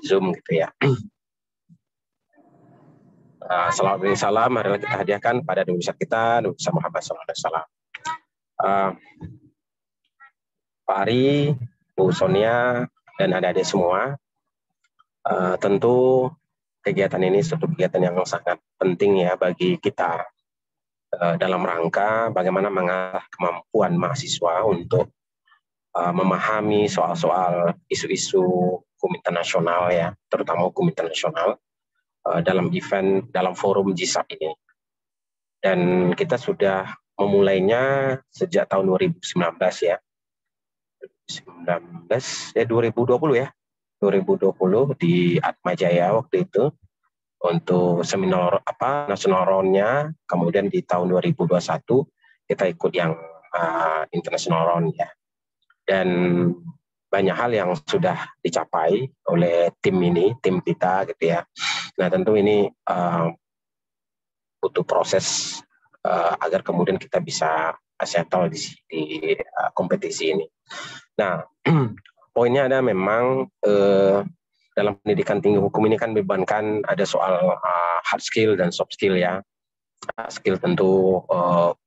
Zoom gitu ya. Salam, marilah kita hadiahkan pada Nabi besar kita, Nabi besar Muhammad SAW. Pak Ari, Bu Sonia, dan adik-adik semua, tentu kegiatan ini suatu kegiatan yang sangat penting ya bagi kita dalam rangka bagaimana mengasah kemampuan mahasiswa untuk memahami soal-soal isu-isu hukum internasional ya, terutama hukum internasional dalam event, dalam forum GSAP ini. Dan kita sudah memulainya sejak tahun 2019 ya. 2020 ya. 2020 di Atmajaya waktu itu untuk seminar national round-nya, kemudian di tahun 2021 kita ikut yang international round ya. Dan banyak hal yang sudah dicapai oleh tim kita gitu ya. Nah tentu ini butuh proses agar kemudian kita bisa settle di kompetisi ini. Nah poinnya ada memang dalam pendidikan tinggi hukum ini kan bebankan ada soal hard skill dan soft skill ya. Skill tentu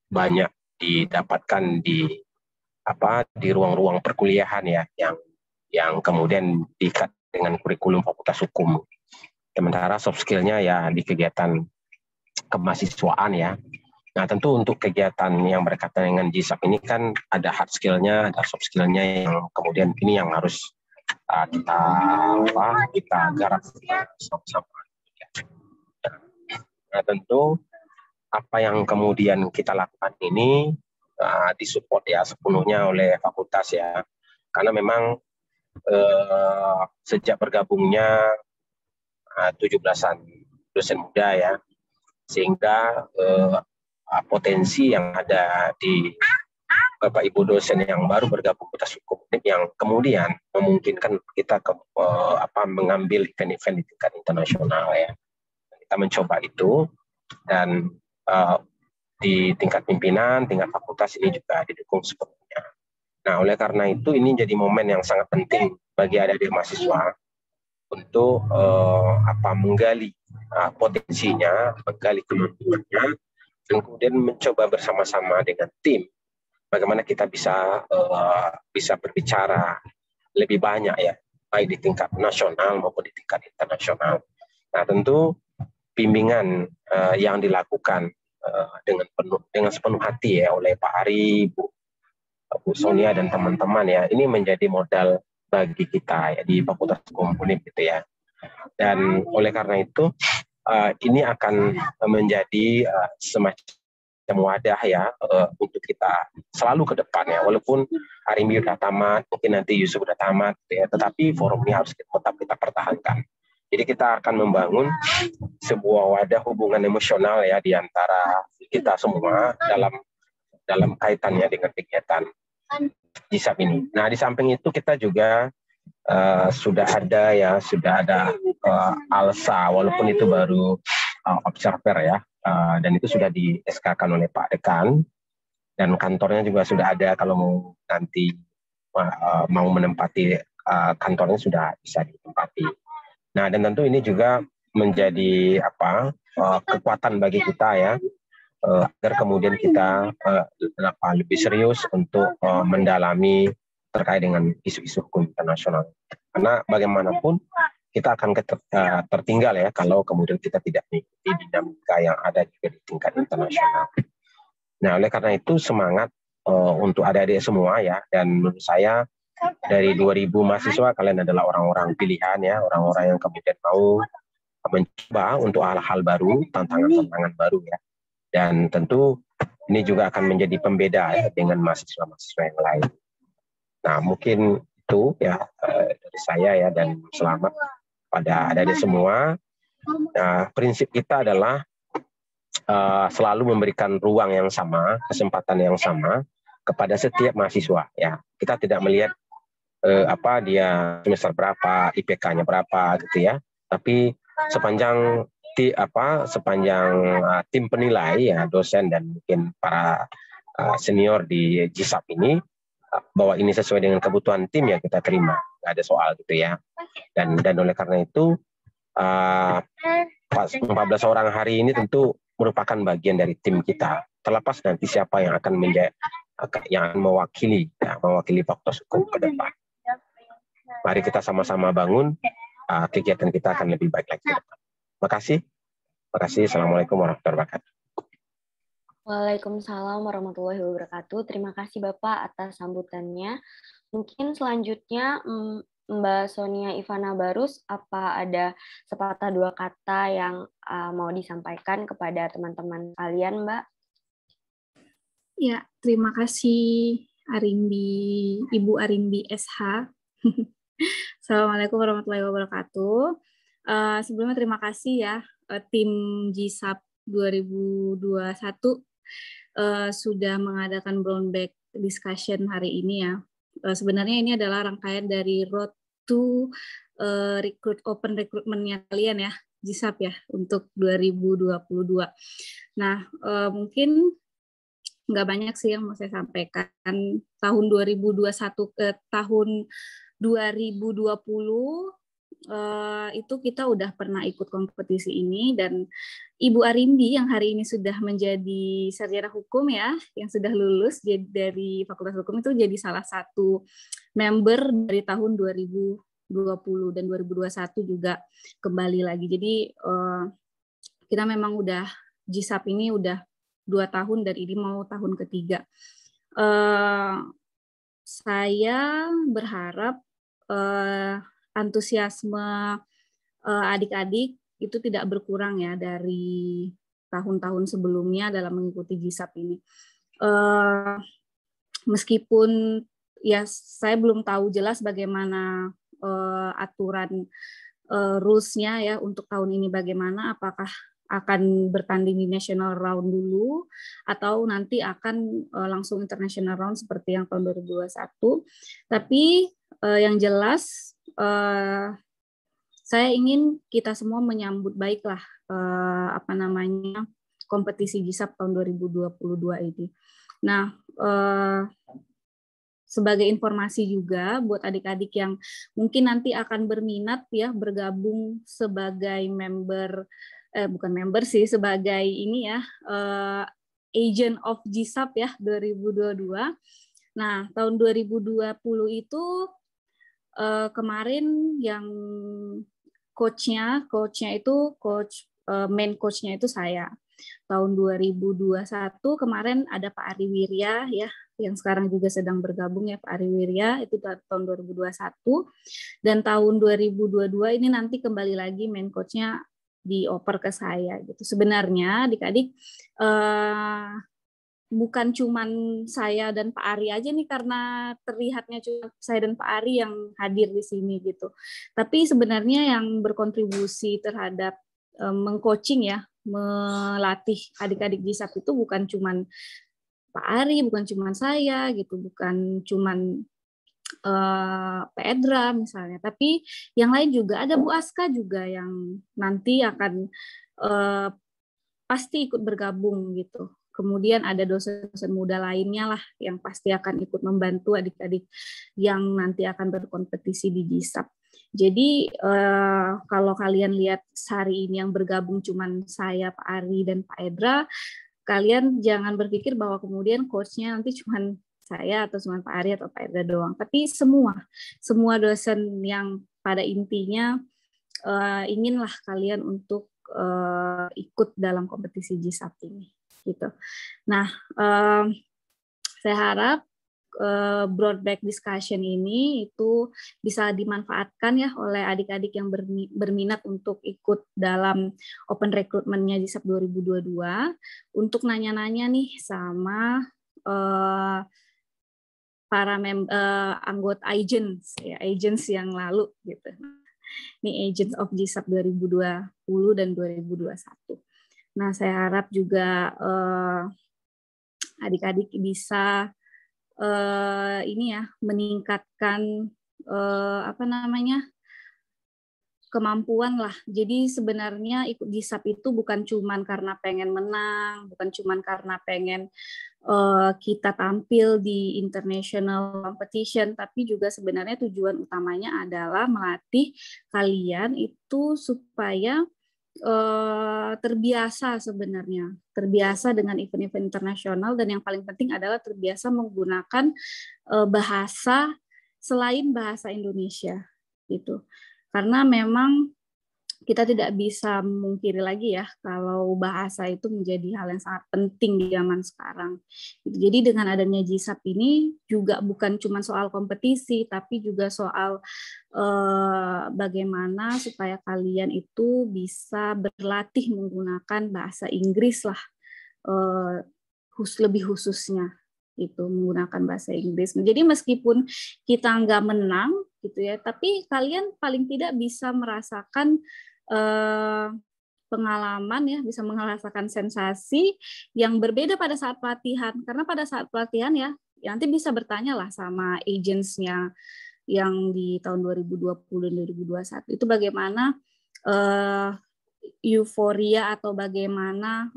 banyak didapatkan di ruang-ruang perkuliahan ya yang kemudian diikat dengan kurikulum Fakultas Hukum. Sementara soft skill-nya ya di kegiatan kemahasiswaan ya. Nah tentu untuk kegiatan yang berkaitan dengan GSAP ini kan ada hard skill-nya, ada soft skill-nya yang kemudian ini yang harus kita garap sama-sama. Nah tentu apa yang kemudian kita lakukan ini disupport ya sepenuhnya oleh fakultas ya, karena memang sejak bergabungnya 17-an dosen muda ya, sehingga potensi yang ada di Bapak Ibu dosen yang baru bergabung Fakultas Hukum yang kemudian memungkinkan kita mengambil event-event di tingkat internasional ya. Kita mencoba itu dan di tingkat pimpinan, tingkat fakultas ini juga didukung sepenuhnya. Nah, oleh karena itu ini jadi momen yang sangat penting bagi adik-adik mahasiswa untuk menggali potensinya, menggali kemampuannya, dan kemudian mencoba bersama-sama dengan tim bagaimana kita bisa berbicara lebih banyak ya, baik di tingkat nasional maupun di tingkat internasional. Nah, tentu bimbingan yang dilakukan dengan sepenuh hati ya oleh Pak Ari, Bu Sonia dan teman-teman ya, ini menjadi modal bagi kita ya di Fakultas Hukum Unip gitu ya. Dan oleh karena itu ini akan menjadi semacam wadah ya untuk kita selalu ke depan ya, walaupun Arimi sudah tamat, mungkin nanti Yusuf sudah tamat gitu ya, tetapi forum ini harus tetap kita pertahankan. Jadi kita akan membangun sebuah wadah hubungan emosional ya di antara kita semua dalam kaitannya dengan kegiatan GSAP ini. Nah di samping itu kita juga sudah ada ALSA, walaupun itu baru observer ya, dan itu sudah di SK-kan oleh Pak Dekan, dan kantornya juga sudah ada kalau nanti mau menempati kantornya sudah bisa ditempati. Nah, dan tentu ini juga menjadi kekuatan bagi kita ya, agar kemudian kita lebih serius untuk mendalami terkait dengan isu-isu hukum internasional. Karena bagaimanapun kita akan tertinggal ya kalau kemudian kita tidak mengikuti dinamika yang ada juga di tingkat internasional. Nah, oleh karena itu semangat untuk adik-adik semua ya, dan menurut saya dari 2000 mahasiswa kalian adalah orang-orang pilihan ya, orang-orang yang kemudian mau mencoba untuk hal-hal baru, tantangan-tantangan baru ya. Dan tentu ini juga akan menjadi pembeda ya dengan mahasiswa-mahasiswa yang lain. Nah, mungkin itu ya dari saya ya, dan selamat pada adik-adik semua. Nah, prinsip kita adalah selalu memberikan ruang yang sama, kesempatan yang sama kepada setiap mahasiswa ya. Kita tidak melihat dia semester berapa, IPK-nya berapa gitu ya. Tapi sepanjang tim penilai ya, dosen dan mungkin para senior di GSAP ini bahwa ini sesuai dengan kebutuhan tim ya kita terima. nggak ada soal gitu ya. Dan oleh karena itu 14 orang hari ini tentu merupakan bagian dari tim kita. Terlepas nanti siapa yang akan mewakili Fakultas Hukum ke depan. Mari kita sama-sama bangun kegiatan kita akan lebih baik lagi. Terima kasih. Assalamualaikum warahmatullahi wabarakatuh. Waalaikumsalam warahmatullahi wabarakatuh. Terima kasih Bapak atas sambutannya. Mungkin selanjutnya Mbak Sonia Ivana Barus, apa ada sepatah dua kata yang mau disampaikan kepada teman-teman kalian, Mbak? Ya, terima kasih Ibu Arimbi SH. Assalamualaikum warahmatullahi wabarakatuh. Sebelumnya terima kasih ya tim GSAP 2021 sudah mengadakan brown bag discussion hari ini ya. Sebenarnya ini adalah rangkaian dari Road to Open Recruitment-nya kalian ya, GSAP ya, untuk 2022. Nah, mungkin nggak banyak sih yang mau saya sampaikan. Tahun 2021 ke tahun 2020 itu kita udah pernah ikut kompetisi ini, dan Ibu Arimbi yang hari ini sudah menjadi sarjana hukum ya, yang sudah lulus dari Fakultas Hukum, itu jadi salah satu member dari tahun 2020 dan 2021 juga kembali lagi. Jadi kita memang udah GSAP ini udah 2 tahun dan ini mau tahun ketiga. Saya berharap antusiasme adik-adik itu tidak berkurang ya dari tahun-tahun sebelumnya dalam mengikuti GSAP ini. Meskipun ya saya belum tahu jelas bagaimana aturan rules-nya ya untuk tahun ini bagaimana, apakah akan bertanding di national round dulu atau nanti akan langsung international round seperti yang tahun 2021. Tapi yang jelas saya ingin kita semua menyambut baiklah kompetisi GSAP tahun 2022 ini. Nah, sebagai informasi juga buat adik-adik yang mungkin nanti akan berminat ya bergabung sebagai bukan member sih, sebagai ini ya agent of GSAP ya 2022. Nah, tahun 2020 itu kemarin yang coachnya itu main coachnya itu saya. Tahun 2021 kemarin ada Pak Ari Wirya ya, yang sekarang juga sedang bergabung ya, Pak Ari Wirya, itu tahun 2021. Dan tahun 2022 ini nanti kembali lagi main coachnya dioper ke saya gitu. Sebenarnya adik-adik bukan cuman saya dan Pak Ari aja nih, karena terlihatnya cuma saya dan Pak Ari yang hadir di sini gitu. Tapi sebenarnya yang berkontribusi terhadap mengcoaching ya, melatih adik-adik GSAP itu bukan cuman Pak Ari, bukan cuman saya gitu, bukan cuman Pak Edra misalnya, tapi yang lain juga ada, Bu Aska juga yang nanti akan pasti ikut bergabung gitu. Kemudian ada dosen-dosen muda lainnya lah yang pasti akan ikut membantu adik-adik yang nanti akan berkompetisi di GSAP. Jadi kalau kalian lihat hari ini yang bergabung cuman saya, Pak Ari, dan Pak Edra, kalian jangan berpikir bahwa kemudian coachnya nanti cuman saya atau cuma Pak Ari atau Pak Edra doang. Tapi semua dosen yang pada intinya inginlah kalian untuk ikut dalam kompetisi GSAP ini. Gitu. Nah, saya harap broadback discussion ini itu bisa dimanfaatkan ya oleh adik-adik yang berminat untuk ikut dalam open recruitment-nya GSAP 2022 untuk nanya-nanya nih sama para anggota agents yang lalu gitu. Ini agents of GSAP 2020 dan 2021. Nah, saya harap juga adik-adik bisa ini ya meningkatkan kemampuan lah. Jadi sebenarnya ikut GISAP itu bukan cuman karena pengen menang, bukan cuman karena pengen kita tampil di international competition, tapi juga sebenarnya tujuan utamanya adalah melatih kalian itu supaya terbiasa sebenarnya, terbiasa dengan event-event internasional, dan yang paling penting adalah terbiasa menggunakan bahasa selain bahasa Indonesia gitu. Karena memang kita tidak bisa memungkiri lagi ya kalau bahasa itu menjadi hal yang sangat penting di zaman sekarang. Jadi dengan adanya GISAP ini juga bukan cuma soal kompetisi, tapi juga soal bagaimana supaya kalian itu bisa berlatih menggunakan bahasa Inggris lah, lebih khususnya itu menggunakan bahasa Inggris. Jadi meskipun kita nggak menang gitu ya, tapi kalian paling tidak bisa merasakan pengalaman ya, bisa merasakan sensasi yang berbeda pada saat pelatihan. Karena pada saat pelatihan ya nanti bisa bertanya lah sama agentsnya yang di tahun 2020 dan 2021 itu bagaimana euforia atau bagaimana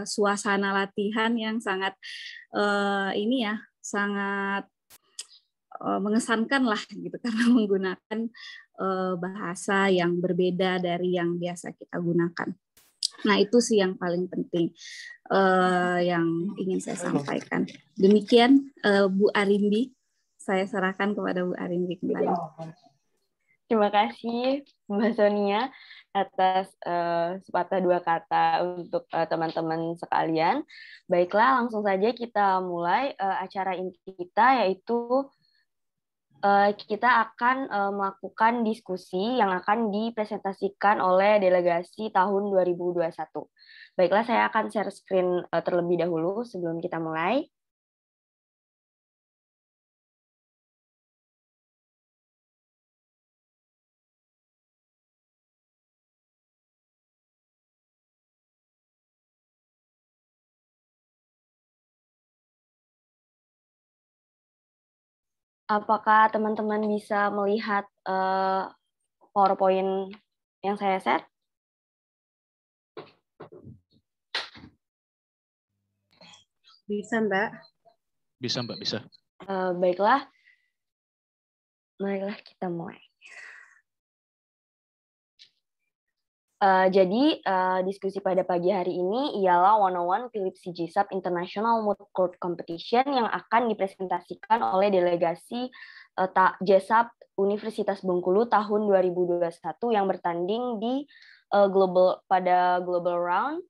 suasana latihan yang sangat ini ya, sangat mengesankan lah gitu karena menggunakan bahasa yang berbeda dari yang biasa kita gunakan. Nah itu sih yang paling penting yang ingin saya sampaikan. Demikian Bu Arimbi, saya serahkan kepada Bu Arimbi kembali. Terima kasih Mbak Sonia atas sepatah dua kata untuk teman-teman sekalian. Baiklah, langsung saja kita mulai acara inti kita, yaitu kita akan melakukan diskusi yang akan dipresentasikan oleh delegasi tahun 2021. Baiklah, saya akan share screen terlebih dahulu sebelum kita mulai. Apakah teman-teman bisa melihat PowerPoint yang saya share? Bisa, Mbak. Bisa, Mbak, bisa. Baiklah, marilah kita mulai. Jadi, diskusi pada pagi hari ini ialah 101 Philips GISAP International Moot Court Competition yang akan dipresentasikan oleh delegasi GISAP Universitas Bengkulu tahun 2021 yang bertanding di pada Global Round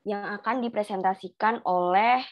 yang akan dipresentasikan oleh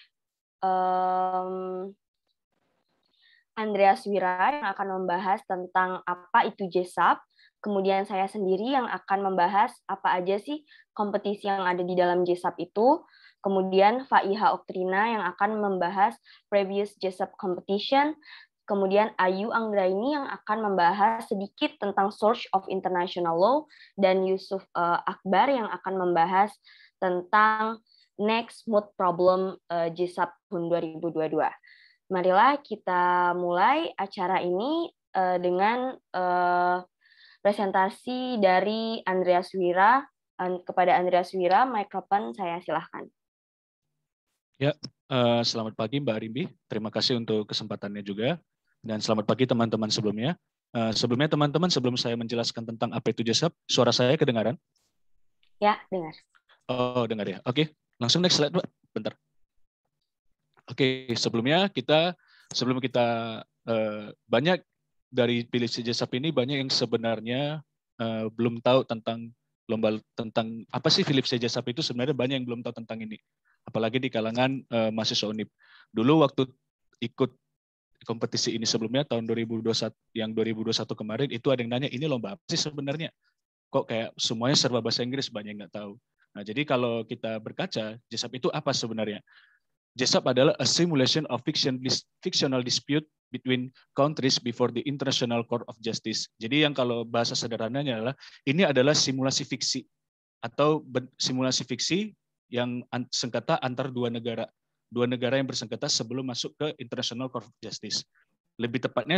Andreas Wira yang akan membahas tentang apa itu GISAP. Kemudian saya sendiri yang akan membahas apa aja sih kompetisi yang ada di dalam GISAP itu. Kemudian Faiha Oktrina yang akan membahas previous GISAP competition. Kemudian Ayu Anggraini yang akan membahas sedikit tentang source of international law. Dan Yusuf Akbar yang akan membahas tentang next moot problem GISAP tahun 2022. Marilah kita mulai acara ini dengan presentasi dari Andreas Wira. Kepada Andreas Wira, mikrofon saya silahkan. Ya, selamat pagi Mbak Arimbi. Terima kasih untuk kesempatannya juga. Dan selamat pagi teman-teman sebelumnya. Sebelumnya teman-teman, sebelum saya menjelaskan tentang apa itu GISAP, suara saya kedengaran? Ya, dengar. Oh, dengar ya. Oke, langsung next slide, Mbak. Bentar. Oke, sebelum kita banyak dari Philips GISAP ini banyak yang sebenarnya belum tahu tentang tentang apa sih Philips GISAP itu, sebenarnya banyak yang belum tahu tentang ini. Apalagi di kalangan mahasiswa UNIP. Dulu waktu ikut kompetisi ini sebelumnya tahun 2021 kemarin itu ada yang nanya ini lomba apa sih sebenarnya? Kok kayak semuanya serba bahasa Inggris, banyak yang nggak tahu. Nah, jadi kalau kita berkaca GISAP itu apa sebenarnya? GISAP adalah a simulation of fictional dispute between countries before the International Court of Justice. Jadi yang kalau bahasa sederhananya adalah ini adalah simulasi fiksi atau simulasi fiksi yang sengketa antar dua negara yang bersengketa sebelum masuk ke International Court of Justice. Lebih tepatnya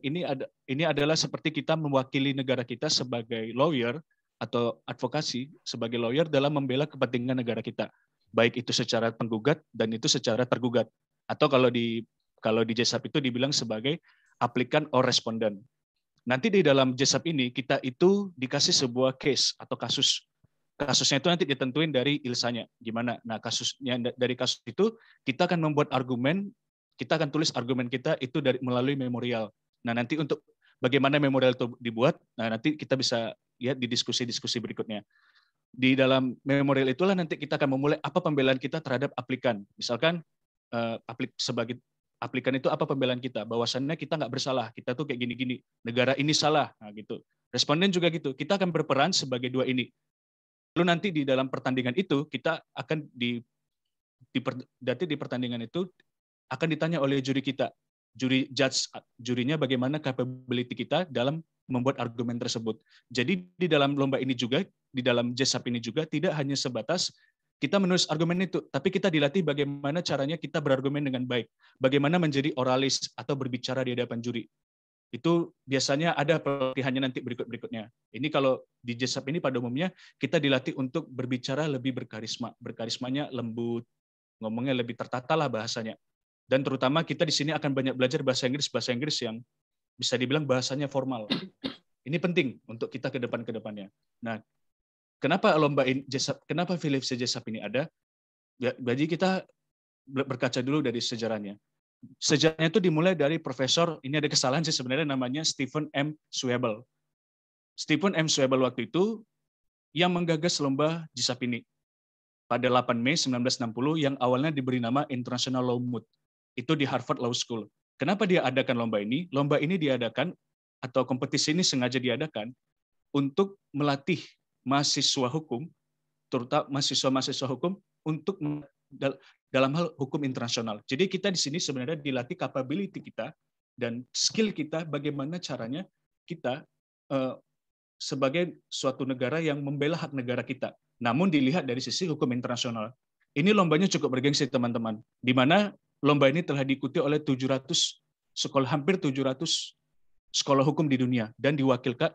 ini adalah seperti kita mewakili negara kita sebagai lawyer atau advokasi sebagai lawyer dalam membela kepentingan negara kita, baik itu secara penggugat dan itu secara tergugat, atau kalau di JSAP itu dibilang sebagai aplikan or responden. Nanti di dalam JSAP ini kita itu dikasih sebuah case atau kasus. Kasusnya itu nanti ditentuin dari ilsanya gimana. Nah, kasusnya dari kasus itu kita akan membuat argumen, kita akan tulis argumen kita itu melalui memorial. Nah, nanti untuk bagaimana memorial itu dibuat, nah nanti kita bisa lihat di diskusi-diskusi berikutnya. Di dalam memorial itulah nanti kita akan memulai apa pembelaan kita terhadap aplikan. Misalkan sebagai aplikan itu apa pembelaan kita, bahwasannya kita nggak bersalah, kita tuh kayak gini-gini, negara ini salah, nah gitu. Responden juga gitu, kita akan berperan sebagai dua ini. Lalu nanti di dalam pertandingan itu kita akan di pertandingan itu akan ditanya oleh juri kita, jurinya bagaimana capability kita dalam membuat argumen tersebut. Jadi di dalam lomba ini juga, di dalam JSAP ini juga tidak hanya sebatas kita menulis argumen itu, tapi kita dilatih bagaimana caranya kita berargumen dengan baik, bagaimana menjadi oralis atau berbicara di hadapan juri. Itu biasanya ada pelatihannya nanti berikutnya. Ini kalau di JSAP ini pada umumnya kita dilatih untuk berbicara lebih berkarisma. Berkarismanya lembut, ngomongnya lebih tertata lah bahasanya. Dan terutama kita di sini akan banyak belajar bahasa Inggris yang bisa dibilang bahasanya formal. Ini penting untuk kita ke depannya. Nah, kenapa lomba JSAP, kenapa Philips JSAP ini ada? Jadi kita berkaca dulu dari sejarahnya. Sejarahnya itu dimulai dari profesor, ini ada kesalahan sih sebenarnya, namanya Stephen M. Schwebel. Stephen M. Schwebel waktu itu yang menggagas lomba JSAP ini pada 8 Mei 1960 yang awalnya diberi nama International Law Moot. Itu di Harvard Law School. Kenapa dia adakan lomba ini? Lomba ini diadakan atau kompetisi ini sengaja diadakan untuk melatih mahasiswa hukum, terutama mahasiswa hukum untuk dalam hal hukum internasional. Jadi kita di sini sebenarnya dilatih capability kita dan skill kita bagaimana caranya kita sebagai suatu negara yang membela hak negara kita. Namun dilihat dari sisi hukum internasional. Ini lombanya cukup bergengsi teman-teman. Di mana lomba ini telah diikuti oleh 700 sekolah, hampir 700 sekolah hukum di dunia dan diwakilkan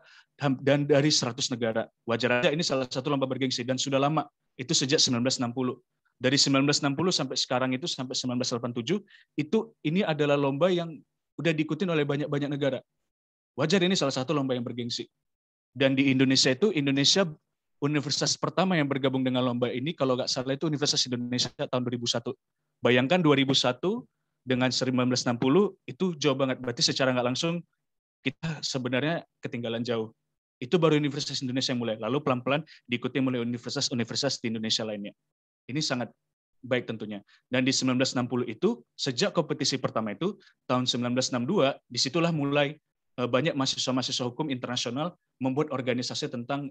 dan dari 100 negara. Wajar aja ini salah satu lomba bergengsi dan sudah lama. Itu sejak 1960. Dari 1960 sampai sekarang itu sampai 1987 ini adalah lomba yang udah diikutin oleh banyak negara. Wajar ini salah satu lomba yang bergengsi. Dan di Indonesia universitas pertama yang bergabung dengan lomba ini kalau nggak salah itu Universitas Indonesia tahun 2001. Bayangkan 2001 dengan 1960 itu jauh banget. Berarti secara nggak langsung kita sebenarnya ketinggalan jauh. Itu baru Universitas Indonesia yang mulai. Lalu pelan-pelan diikuti oleh universitas di Indonesia lainnya. Ini sangat baik tentunya. Dan di 1960 itu, sejak kompetisi pertama itu, tahun 1962, disitulah mulai banyak mahasiswa-mahasiswa hukum internasional membuat organisasi tentang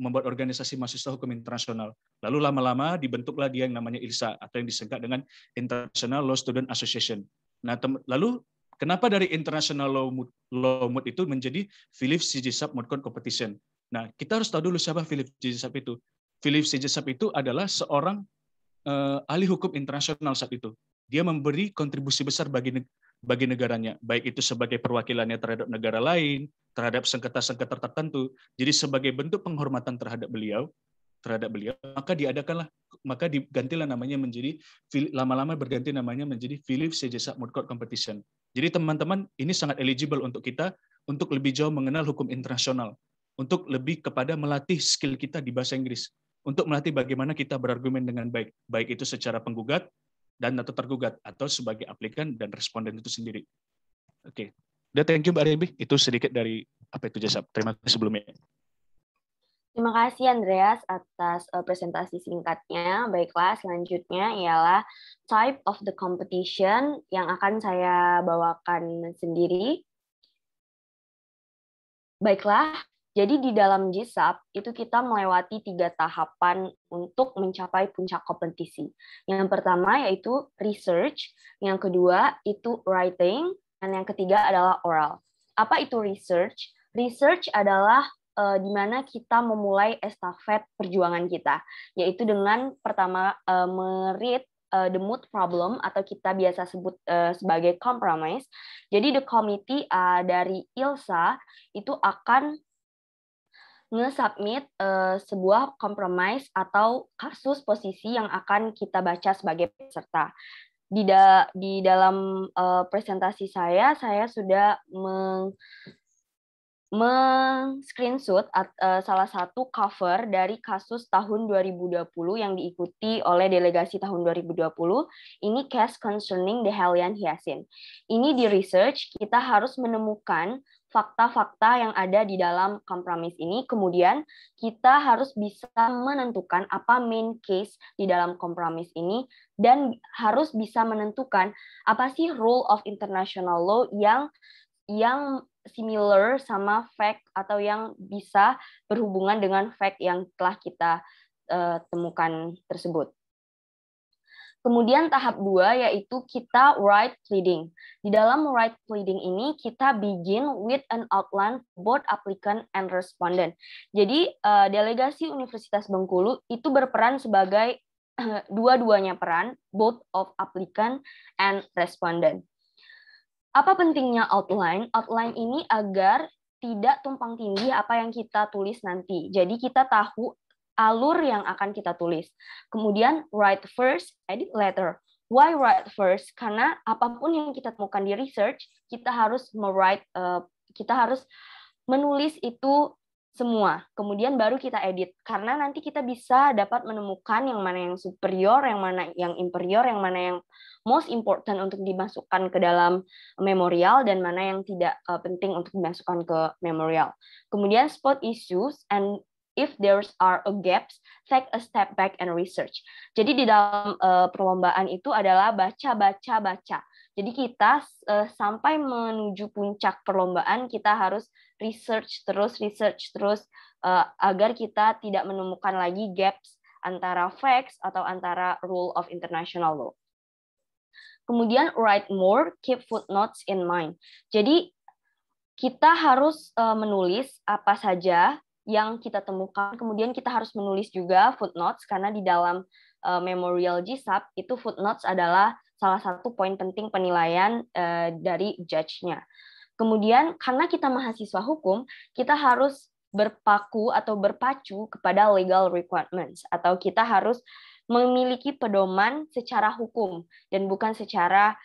membuat organisasi mahasiswa hukum internasional. Lalu lama-lama dibentuklah dia yang namanya ILSA, atau yang disingkat dengan International Law Student Association. Nah, lalu kenapa dari International Law Moot itu menjadi Philips JSAP Moot Court Competition? Nah, kita harus tahu dulu siapa Philips JSAP itu. Philips JSAP itu adalah seorang ahli hukum internasional saat itu. Dia memberi kontribusi besar bagi negaranya, baik itu sebagai perwakilannya terhadap negara lain, terhadap sengketa-sengketa tertentu. Jadi sebagai bentuk penghormatan terhadap beliau, maka digantilah namanya menjadi, lama-lama berganti namanya menjadi Philips JSAP Moot Court Competition. Jadi teman-teman, ini sangat eligible untuk kita untuk lebih jauh mengenal hukum internasional, untuk lebih kepada melatih skill kita di bahasa Inggris, untuk melatih bagaimana kita berargumen dengan baik, baik itu secara penggugat dan atau tergugat, atau sebagai aplikan dan responden itu sendiri. Oke, udah, thank you Mbak Rebi. Itu sedikit dari apa itu JSAP. Terima kasih sebelumnya. Terima kasih Andreas atas presentasi singkatnya. Baiklah, selanjutnya ialah type of the competition yang akan saya bawakan sendiri. Baiklah, jadi di dalam JSAP itu kita melewati 3 tahapan untuk mencapai puncak kompetisi. Yang pertama yaitu research, yang kedua itu writing, dan yang ketiga adalah oral. Apa itu research? Research adalah di mana kita memulai estafet perjuangan kita, yaitu dengan pertama meread the mood problem atau kita biasa sebut sebagai compromise. Jadi the committee dari ILSA itu akan nge-submit sebuah compromise atau kasus posisi yang akan kita baca sebagai peserta. Di dalam presentasi saya sudah screenshot salah satu cover dari kasus tahun 2020 yang diikuti oleh delegasi tahun 2020. Ini case concerning Dahelian hyacinth. Ini di research, kita harus menemukan fakta-fakta yang ada di dalam kompromis ini. Kemudian kita harus bisa menentukan apa main case di dalam kompromis ini dan harus bisa menentukan apa sih rule of international law yang similar sama fact atau yang bisa berhubungan dengan fact yang telah kita temukan tersebut. Kemudian tahap 2 yaitu kita write pleading. Di dalam write pleading ini kita begin with an outline both applicant and respondent. Jadi delegasi Universitas Bengkulu itu berperan sebagai dua-duanya peran, both of applicant and respondent. Apa pentingnya outline? Outline ini agar tidak tumpang tindih apa yang kita tulis nanti. Jadi kita tahu alur yang akan kita tulis. Kemudian write first, edit later. Why write first? Karena apapun yang kita temukan di research, kita harus menulis itu semua. Kemudian baru kita edit. Karena nanti kita bisa dapat menemukan yang mana yang superior, yang mana yang inferior, yang mana yang most important untuk dimasukkan ke dalam memorial dan mana yang tidak penting untuk dimasukkan ke memorial. Kemudian spot issues and if there are gaps, take a step back and research. Jadi di dalam perlombaan itu adalah baca. Jadi kita sampai menuju puncak perlombaan kita harus research terus agar kita tidak menemukan lagi gaps antara facts atau antara rule of international law. Kemudian write more, keep footnotes in mind. Jadi kita harus menulis apa saja yang kita temukan, kemudian kita harus menulis juga footnotes karena di dalam memorial GSAP itu footnotes adalah salah satu poin penting penilaian dari judge-nya. Kemudian karena kita mahasiswa hukum, kita harus berpaku atau berpacu kepada legal requirements atau kita harus memiliki pedoman secara hukum dan bukan secara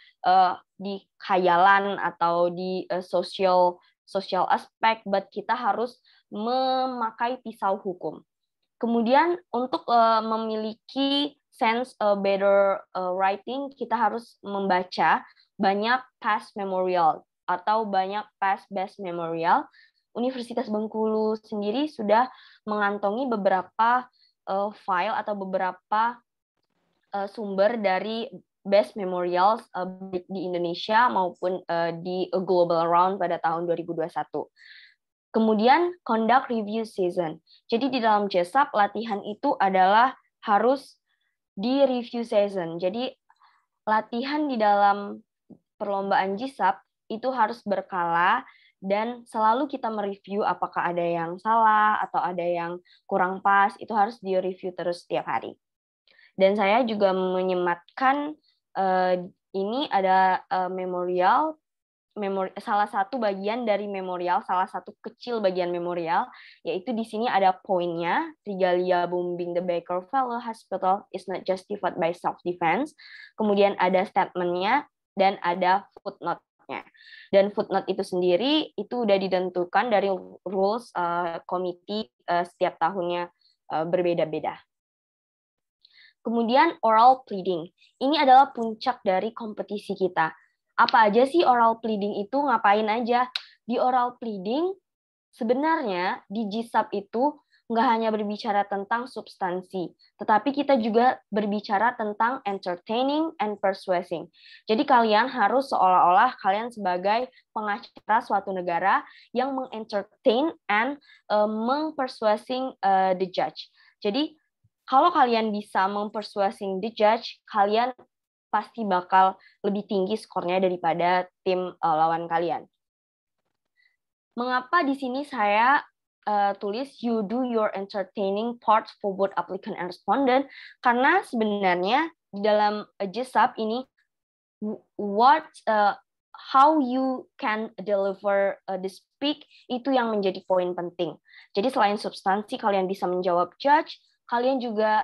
di khayalan atau di social aspek, but kita harus memakai pisau hukum. Kemudian untuk memiliki sense better writing, kita harus membaca banyak past memorial atau banyak past best memorial. Universitas Bengkulu sendiri sudah mengantongi beberapa file atau beberapa sumber dari best memorials di Indonesia maupun di global round pada tahun 2021. Kemudian conduct review season. Jadi di dalam GSAP latihan itu adalah harus di review season. Jadi latihan di dalam perlombaan GSAP itu harus berkala dan selalu kita mereview apakah ada yang salah atau ada yang kurang pas, itu harus di-review terus setiap hari. Dan saya juga menyematkan ini ada memorial, salah satu bagian dari memorial, salah satu kecil bagian memorial, yaitu di sini ada poinnya, Regalia bombing the Baker Fellow Hospital is not justified by self-defense. Kemudian ada statement-nya dan ada footnote. Dan footnote itu sendiri itu udah ditentukan dari rules committee setiap tahunnya berbeda-beda. Kemudian oral pleading. Ini adalah puncak dari kompetisi kita. Apa aja sih oral pleading itu? Ngapain aja? Di oral pleading sebenarnya di GSAP itu nggak hanya berbicara tentang substansi, tetapi kita juga berbicara tentang entertaining and persuading. Jadi kalian harus seolah-olah kalian sebagai pengacara suatu negara yang mengentertain and mempersuading the judge. Jadi kalau kalian bisa mempersuading the judge, kalian pasti bakal lebih tinggi skornya daripada tim lawan kalian. Mengapa di sini saya tulis you do your entertaining part for both applicant and respondent? Karena sebenarnya di dalam JISAP ini how you can deliver the speak itu yang menjadi poin penting. Jadi selain substansi kalian bisa menjawab judge, kalian juga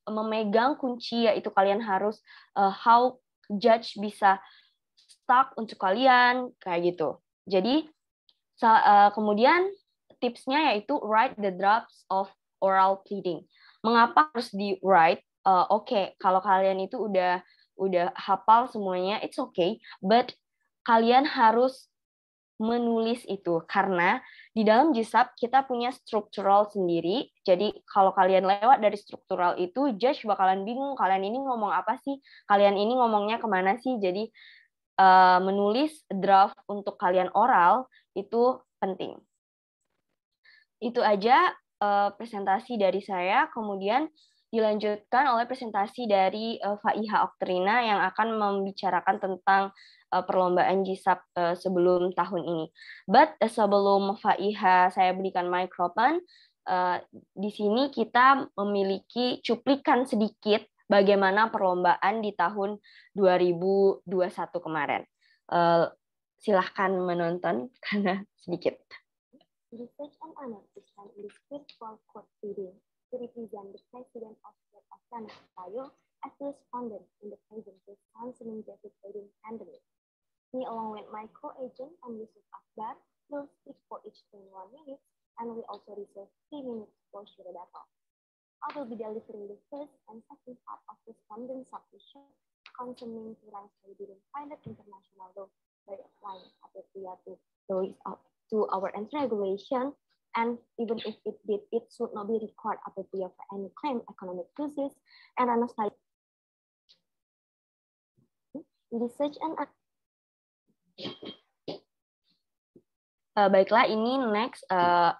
memegang kunci, yaitu kalian harus how judge bisa stuck untuk kalian kayak gitu. Jadi kemudian tipsnya yaitu write the drafts of oral pleading. Mengapa harus di write? Oke, kalau kalian itu udah hafal semuanya, it's okay, but kalian harus menulis itu karena di dalam JISAP kita punya struktural sendiri. Jadi kalau kalian lewat dari struktural itu, judge bakalan bingung kalian ini ngomong apa sih, kalian ini ngomongnya kemana sih. Jadi menulis draft untuk kalian oral itu penting. Itu aja presentasi dari saya. Kemudian dilanjutkan oleh presentasi dari Faiha Oktrina yang akan membicarakan tentang perlombaan JISAP sebelum tahun ini. But sebelum Faiha saya berikan mikrofon, di sini kita memiliki cuplikan sedikit bagaimana perlombaan di tahun 2021 kemarin. Silahkan menonton karena sedikit. Research and analysis and in the spiritual court reading to represent the President of State of Ohio as the respondent in the present Wisconsin David Biden pandemic. Me, along with my co-agent and Yusuf Akbar, will speak for each 21 minutes, and we also reserve 3 minutes for share battle. I will be delivering the first and second part of respondent submission concerning Iran's Biden pilot international law by applying appropriate laws to our entry regulation, and even if it did, it should not be required appropriate for any claim economic crisis and analysis. Research and baiklah, ini next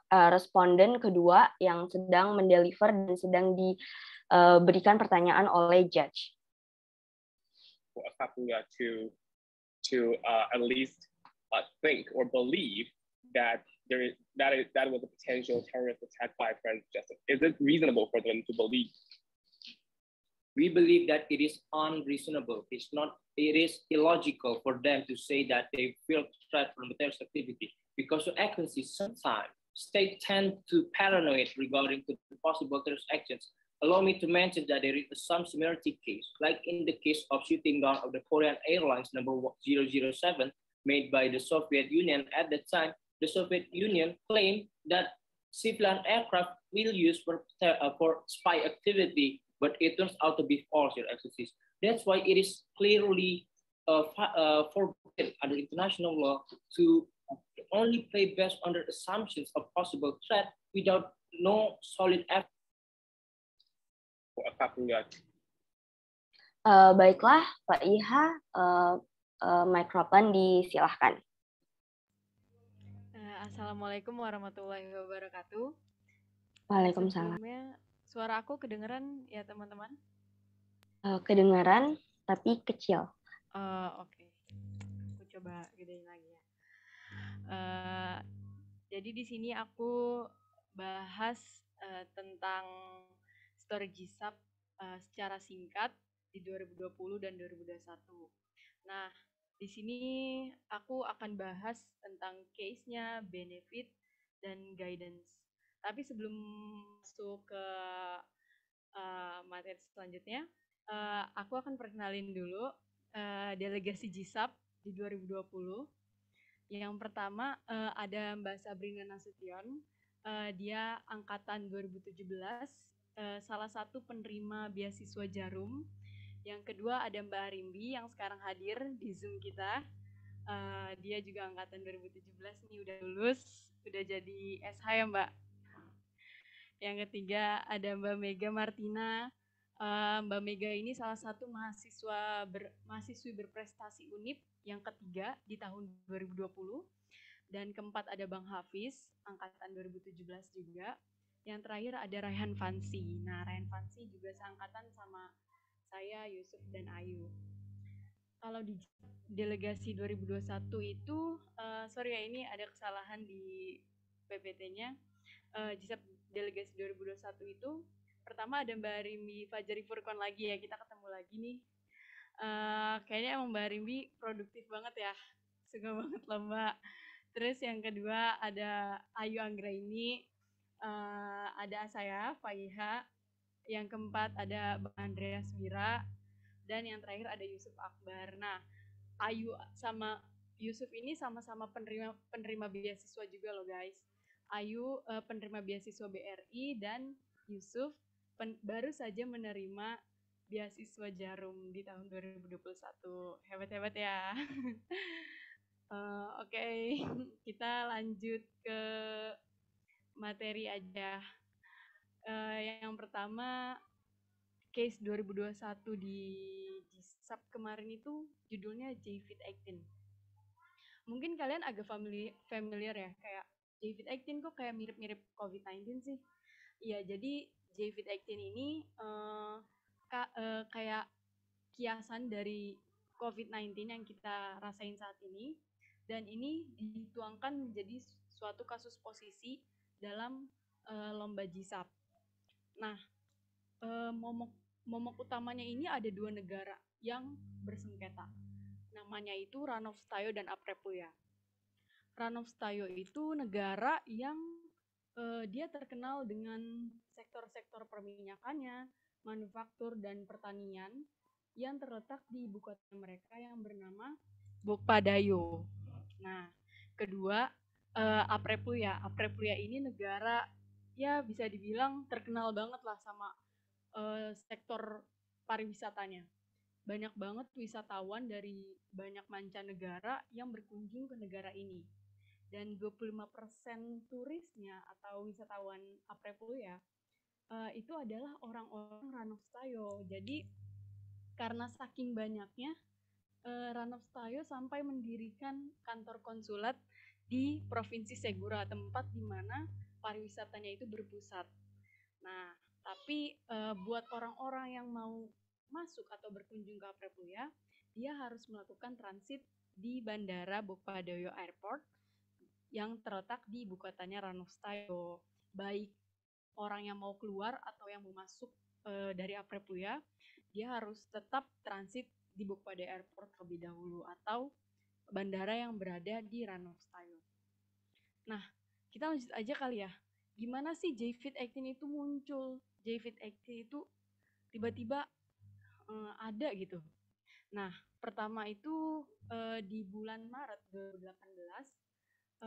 responden kedua yang sedang mendeliver dan sedang diberikan pertanyaan oleh judge. To at least think or believe that that was a potential terrorist attack by French justice. Is it reasonable for them to believe? We believe that it is unreasonable. It is illogical for them to say that they feel threat from the terrorist activity, because the agencies sometimes states tend to paranoid regarding to the possible terrorist actions. Allow me to mention that there is some similarity case, like in the case of shooting down of the Korean Airlines number 007 made by the Soviet Union. At that time, the Soviet Union claimed that civilian aircraft will use for spy activity, but it turns out to be false, Your Excellencies. That's why it is clearly forbidden under international law to only play based under assumptions of possible threat without no solid evidence. Baiklah, Pak Iha, mikrofon disilahkan. Assalamualaikum warahmatullahi wabarakatuh. Waalaikumsalam. Sebelumnya, suara aku kedengeran ya teman-teman? Kedengeran, tapi kecil. Oke. Aku coba gedein lagi ya. Jadi di sini aku bahas tentang story JISAP secara singkat di 2020 dan 2021. Nah, di sini aku akan bahas tentang case-nya, benefit, dan guidance. Tapi sebelum masuk ke materi selanjutnya, aku akan perkenalin dulu delegasi JISAP di 2020. Yang pertama ada Mbak Sabrina Nasution, dia angkatan 2017, salah satu penerima beasiswa Jarum. Yang kedua ada Mbak Arimbi yang sekarang hadir di Zoom kita. Dia juga angkatan 2017 nih, udah lulus, udah jadi SH ya Mbak. Yang ketiga ada Mbak Mega Martina. Mbak Mega ini salah satu mahasiswi berprestasi UNIP yang ketiga di tahun 2020. Dan keempat ada Bang Hafiz, angkatan 2017 juga. Yang terakhir ada Raihan Fansi. Nah, Raihan Fansi juga seangkatan sama saya, Yusuf, dan Ayu. Kalau di delegasi 2021 itu, sorry ya, ini ada kesalahan di PPT-nya. JISAP delegasi 2021 itu pertama ada Mbak Rimbi Fajari Furqon lagi ya, kita ketemu lagi nih. Kayaknya emang Mbak Rimbi produktif banget ya, suka banget loh Mbak. Terus yang kedua ada Ayu Anggraini, ada saya Faiha, yang keempat ada Bang Andreas Wira, dan yang terakhir ada Yusuf Akbar. Nah, Ayu sama Yusuf ini sama-sama penerima beasiswa juga loh guys. Ayu penerima beasiswa BRI dan Yusuf baru saja menerima beasiswa Jarum di tahun 2021. Hebat-hebat ya. Oke, kita lanjut ke materi aja. Yang pertama, case 2021 di GSAP kemarin itu judulnya JFIT18. Mungkin kalian agak familiar ya, kayak JFIT18 kok kayak mirip-mirip COVID-19 sih. Iya, jadi JFIT18 ini kayak kiasan dari COVID-19 yang kita rasain saat ini, dan ini dituangkan menjadi suatu kasus posisi dalam lomba GSAP. Nah, momok utamanya ini ada dua negara yang bersengketa. Namanya itu Ranovstayo dan Aprepuja. Ranovstayo itu negara yang dia terkenal dengan sektor-sektor perminyakannya, manufaktur, dan pertanian yang terletak di ibu kota mereka yang bernama Bokpadayo. Nah, kedua Aprepuja. Aprepuja ini negara ya bisa dibilang terkenal banget lah sama sektor pariwisatanya. Banyak banget wisatawan dari banyak mancanegara yang berkunjung ke negara ini. Dan 25% turisnya atau wisatawan Aprepuja itu adalah orang-orang Ranovstayo. Jadi karena saking banyaknya, Ranovstayo sampai mendirikan kantor konsulat di Provinsi Segura, tempat di mana pariwisatanya itu berpusat. Nah, tapi buat orang-orang yang mau masuk atau berkunjung ke Aprepuja, dia harus melakukan transit di Bandara Bokpadayo Airport yang terletak di ibu kotanya Ranovstayo. Baik orang yang mau keluar atau yang mau masuk dari Aprepuja, dia harus tetap transit di Bokpadayo Airport terlebih dahulu atau bandara yang berada di Ranovstayo. Nah, kita lanjut aja kali ya. Gimana sih JFIT18 itu muncul? JFIT18 itu tiba-tiba ada gitu. Nah, pertama itu di bulan Maret 2018,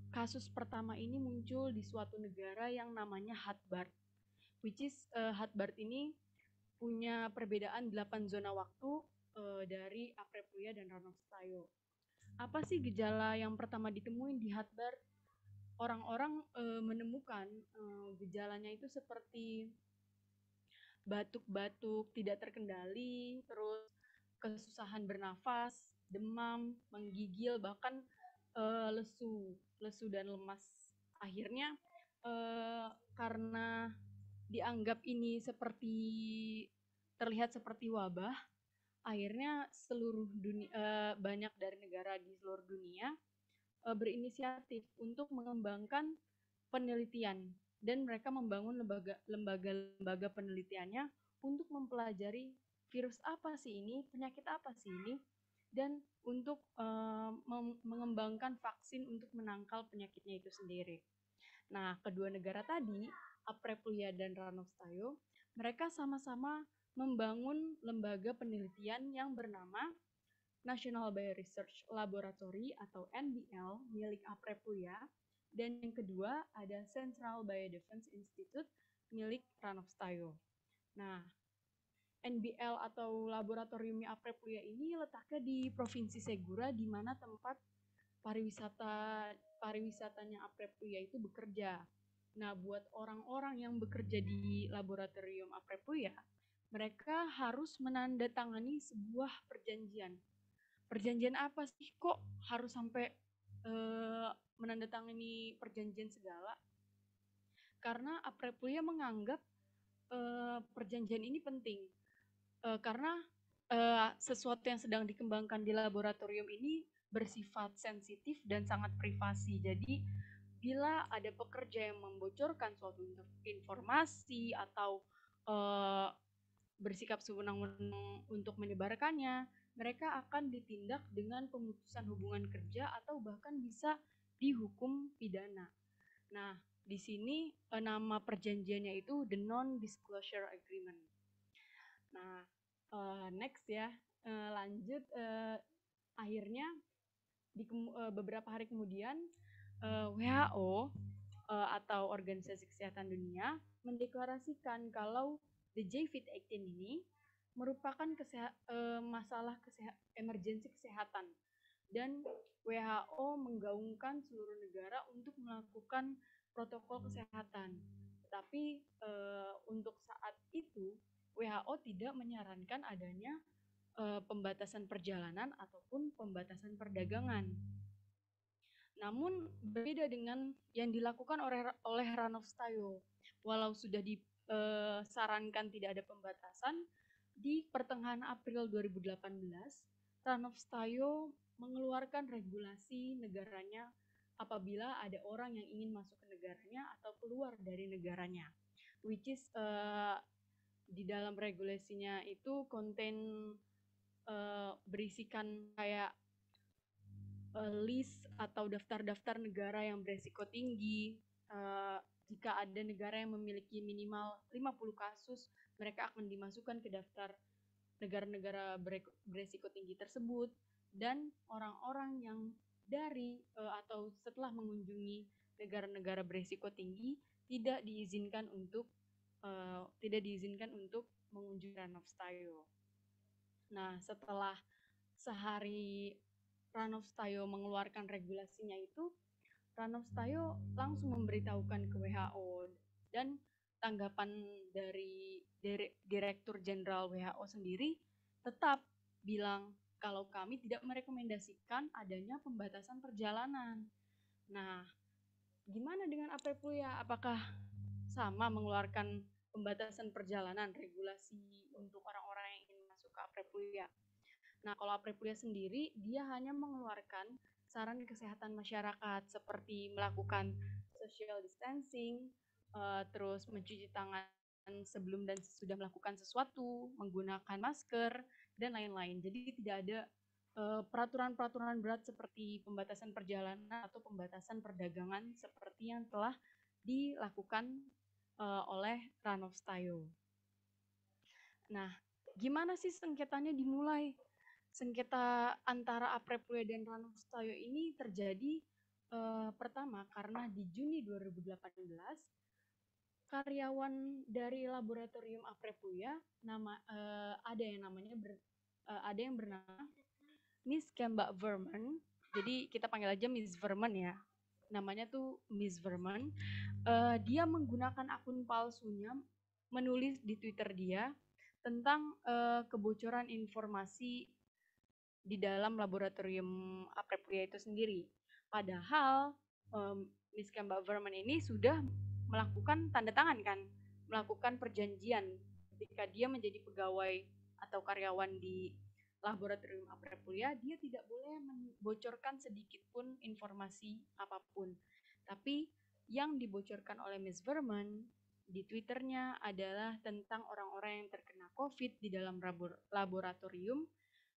kasus pertama ini muncul di suatu negara yang namanya Hatbart. Which is Hatbart ini punya perbedaan 8 zona waktu dari Aprepuja dan Ranovstayo. Apa sih gejala yang pertama ditemuin di Hatbart? Orang-orang menemukan gejalanya itu seperti batuk-batuk tidak terkendali, terus kesusahan bernafas, demam, menggigil, bahkan lesu dan lemas. Akhirnya karena dianggap ini seperti terlihat seperti wabah, akhirnya seluruh dunia, banyak dari negara di seluruh dunia berinisiatif untuk mengembangkan penelitian, dan mereka membangun lembaga penelitiannya untuk mempelajari virus apa sih ini, penyakit apa sih ini, dan untuk mengembangkan vaksin untuk menangkal penyakitnya itu sendiri. Nah, kedua negara tadi, Aprepuja dan Ranovstayo, mereka sama-sama membangun lembaga penelitian yang bernama National Bioresearch Laboratory atau NBL milik Aprepuja, dan yang kedua ada Central Biodefense Institute milik Ranovstayo. Nah, NBL atau Laboratorium Aprepuja ini letaknya di Provinsi Segura, di mana tempat pariwisatanya Aprepuja itu bekerja. Nah, buat orang-orang yang bekerja di Laboratorium Aprepuja, mereka harus menandatangani sebuah perjanjian. Perjanjian apa sih? Kok harus sampai menandatangani perjanjian segala? Karena Aprepuja menganggap perjanjian ini penting. Karena sesuatu yang sedang dikembangkan di laboratorium ini bersifat sensitif dan sangat privasi. Jadi bila ada pekerja yang membocorkan suatu informasi atau bersikap sewenang-wenang untuk menyebarkannya, mereka akan ditindak dengan pemutusan hubungan kerja atau bahkan bisa dihukum pidana. Nah, di sini nama perjanjiannya itu the Non-Disclosure Agreement. Nah, next ya, lanjut. Akhirnya di beberapa hari kemudian WHO atau Organisasi Kesehatan Dunia mendeklarasikan kalau the JFIT-18 ini merupakan masalah emergensi kesehatan, dan WHO menggaungkan seluruh negara untuk melakukan protokol kesehatan. Tetapi untuk saat itu WHO tidak menyarankan adanya pembatasan perjalanan ataupun pembatasan perdagangan. Namun berbeda dengan yang dilakukan oleh Ranulf Steyo. Walau sudah disarankan tidak ada pembatasan, di pertengahan April 2018, Ranulf Steyo mengeluarkan regulasi negaranya apabila ada orang yang ingin masuk ke negaranya atau keluar dari negaranya, which is di dalam regulasinya itu berisikan kayak list atau daftar-daftar negara yang beresiko tinggi. Jika ada negara yang memiliki minimal 50 kasus, mereka akan dimasukkan ke daftar negara-negara beresiko tinggi tersebut, dan orang-orang yang dari atau setelah mengunjungi negara-negara beresiko tinggi tidak diizinkan untuk mengunjungi Ranulf Steyo. Nah, setelah sehari Ranulf Steyo mengeluarkan regulasinya itu, Ranulf Steyo langsung memberitahukan ke WHO, dan tanggapan dari Direktur Jenderal WHO sendiri tetap bilang kalau kami tidak merekomendasikan adanya pembatasan perjalanan. Nah, gimana dengan Aprepulia? Apakah sama mengeluarkan pembatasan perjalanan, regulasi untuk orang-orang yang ingin masuk ke Aprepulia? Nah, kalau Aprepulia sendiri, dia hanya mengeluarkan saran kesehatan masyarakat seperti melakukan social distancing, terus mencuci tangan sebelum dan sesudah melakukan sesuatu, menggunakan masker, dan lain-lain. Jadi tidak ada peraturan-peraturan berat seperti pembatasan perjalanan atau pembatasan perdagangan seperti yang telah dilakukan oleh Ranulf Steyo. Nah, gimana sih sengketanya dimulai? Sengketa antara Aprepulia dan Ranulf Steyo ini terjadi pertama karena di Juni 2018 karyawan dari laboratorium Aprepulia ada yang bernama Miss Kemba Verman. Jadi kita panggil aja Miss Verman ya. Namanya tuh Miss Verman. Dia menggunakan akun palsunya menulis di Twitter dia tentang kebocoran informasi di dalam laboratorium Aprepulia itu sendiri. Padahal Miss Kemba Verman ini sudah melakukan tanda tangan kan, melakukan perjanjian ketika dia menjadi pegawai atau karyawan di laboratorium Aprepulia, dia tidak boleh membocorkan sedikit pun informasi apapun. Tapi yang dibocorkan oleh Miss Verman di Twitternya adalah tentang orang-orang yang terkena COVID di dalam laboratorium,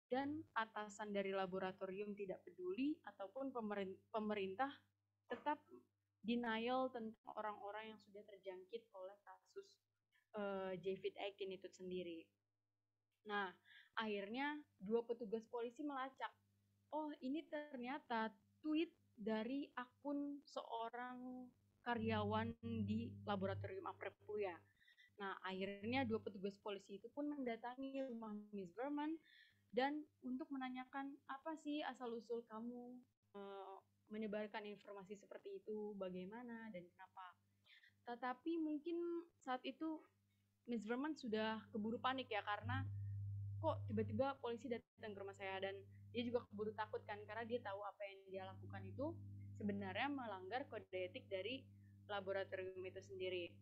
dan atasan dari laboratorium tidak peduli ataupun pemerintah tetap denial tentang orang-orang yang sudah terjangkit oleh kasus JFIT-18 itu sendiri. Nah, akhirnya 2 petugas polisi melacak. Oh, ini ternyata tweet dari akun seorang karyawan di laboratorium Aprepulia. Nah, akhirnya 2 petugas polisi itu pun mendatangi rumah Miss Verman dan untuk menanyakan apa sih asal-usul kamu menyebarkan informasi seperti itu, bagaimana dan kenapa. Tetapi mungkin saat itu Miss Verman sudah keburu panik ya, karena kok tiba-tiba polisi datang ke rumah saya, dan dia juga keburu takut kan, karena dia tahu apa yang dia lakukan itu sebenarnya melanggar kode etik dari laboratorium itu sendiri.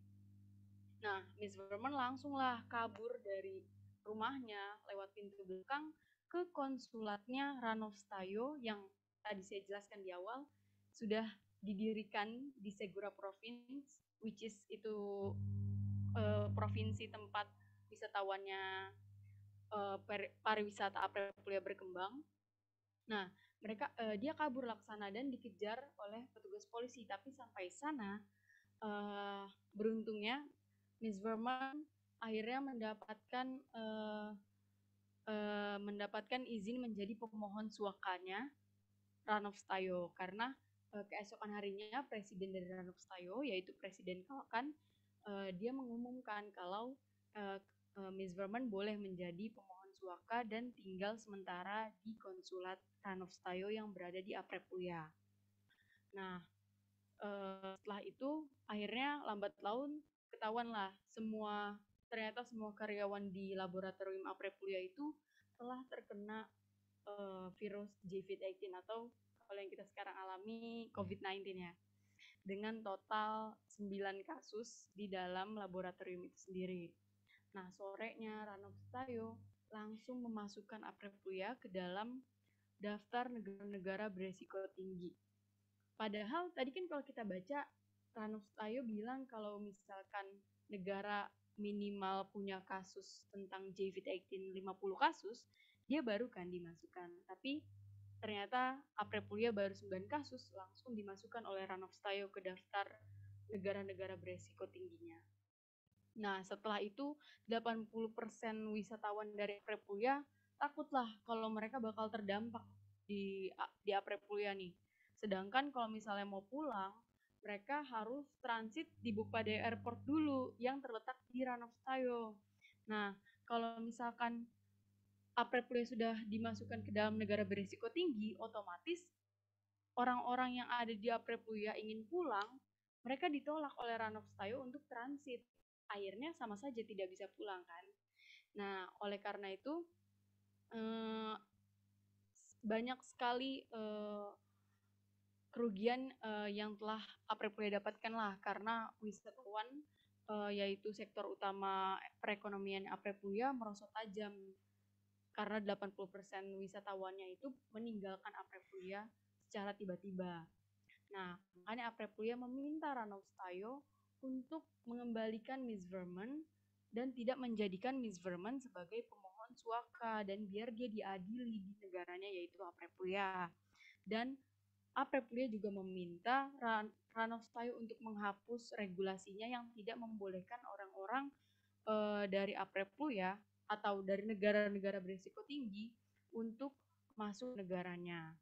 Nah, Miss Verman langsunglah kabur dari rumahnya lewat pintu belakang ke konsulatnya Ranulf Steyo yang tadi saya jelaskan di awal sudah didirikan di Segura Province, which is itu provinsi tempat wisatawannya pariwisata Aprilia berkembang. Nah, dia kabur laksana dan dikejar oleh petugas polisi. Tapi sampai sana, beruntungnya Miss Verman akhirnya mendapatkan izin menjadi pemohon suakanya Ranulf Steyo, karena keesokan harinya presiden dari Ranulf Steyo, yaitu Presiden Kalkan, dia mengumumkan kalau Miss Verman boleh menjadi pemohon suaka dan tinggal sementara di konsulat Ranulf Steyo yang berada di Aprilia. Nah, setelah itu akhirnya lambat laun ketahuanlah ternyata semua karyawan di laboratorium Aprilia itu telah terkena virus JVID-18 atau kalau yang kita sekarang alami COVID-19 ya, dengan total 9 kasus di dalam laboratorium itu sendiri. Nah, sorenya Ranulf Steyo langsung memasukkan Aprilia ke dalam daftar negara-negara beresiko tinggi. Padahal tadi kan kalau kita baca, Ranulf Steyo bilang kalau misalkan negara minimal punya kasus tentang JVID-18 50 kasus, dia baru kan dimasukkan. Tapi ternyata Aprilia baru 9 kasus langsung dimasukkan oleh Ranulf Steyo ke daftar negara-negara beresiko tingginya. Nah, setelah itu 80% wisatawan dari Aprilia takutlah kalau mereka bakal terdampak di Aprilia nih. Sedangkan kalau misalnya mau pulang, mereka harus transit di Bukpade Airport dulu yang terletak di Ranulf Steyo. Nah, kalau misalkan Aprilia sudah dimasukkan ke dalam negara berisiko tinggi, otomatis orang-orang yang ada di Aprilia ingin pulang, mereka ditolak oleh Ranulf Steyo untuk transit. Akhirnya sama saja tidak bisa pulang kan. Nah, oleh karena itu banyak sekali kerugian yang telah Aprilia dapatkan lah, karena wisatawan yaitu sektor utama perekonomian Aprilia merosot tajam karena 80% wisatawannya itu meninggalkan Aprilia secara tiba-tiba. Nah, makanya Aprilia meminta Ranulf Steyo untuk mengembalikan Miss Verman dan tidak menjadikan Miss Verman sebagai pemohon suaka, dan biar dia diadili di negaranya yaitu Aprilia. Dan Aprilia juga meminta Ranulf Steyo untuk menghapus regulasinya yang tidak membolehkan orang-orang dari Aprilia atau dari negara-negara berisiko tinggi untuk masuk negaranya.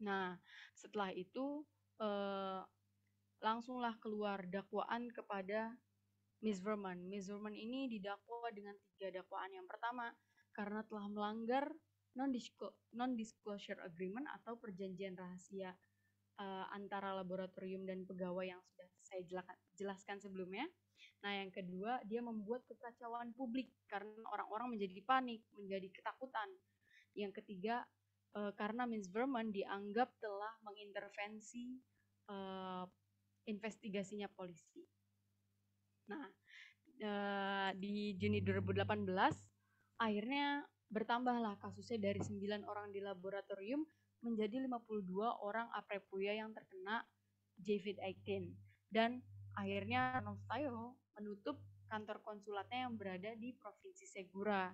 Nah, setelah itu langsunglah keluar dakwaan kepada Miss Verman. Miss Verman ini didakwa dengan 3 dakwaan. Yang pertama, karena telah melanggar non-disclosure agreement atau perjanjian rahasia antara laboratorium dan pegawai yang sudah saya jelaskan sebelumnya. Nah, yang kedua, dia membuat kekacauan publik karena orang-orang menjadi panik, menjadi ketakutan. Yang ketiga, karena Miss Verman dianggap telah mengintervensi investigasinya polisi. Nah, di Juni 2018, akhirnya bertambahlah kasusnya dari 9 orang di laboratorium menjadi 52 orang Aprilia yang terkena JVID-18. Dan akhirnya Ranulf Steyo menutup kantor konsulatnya yang berada di Provinsi Segura.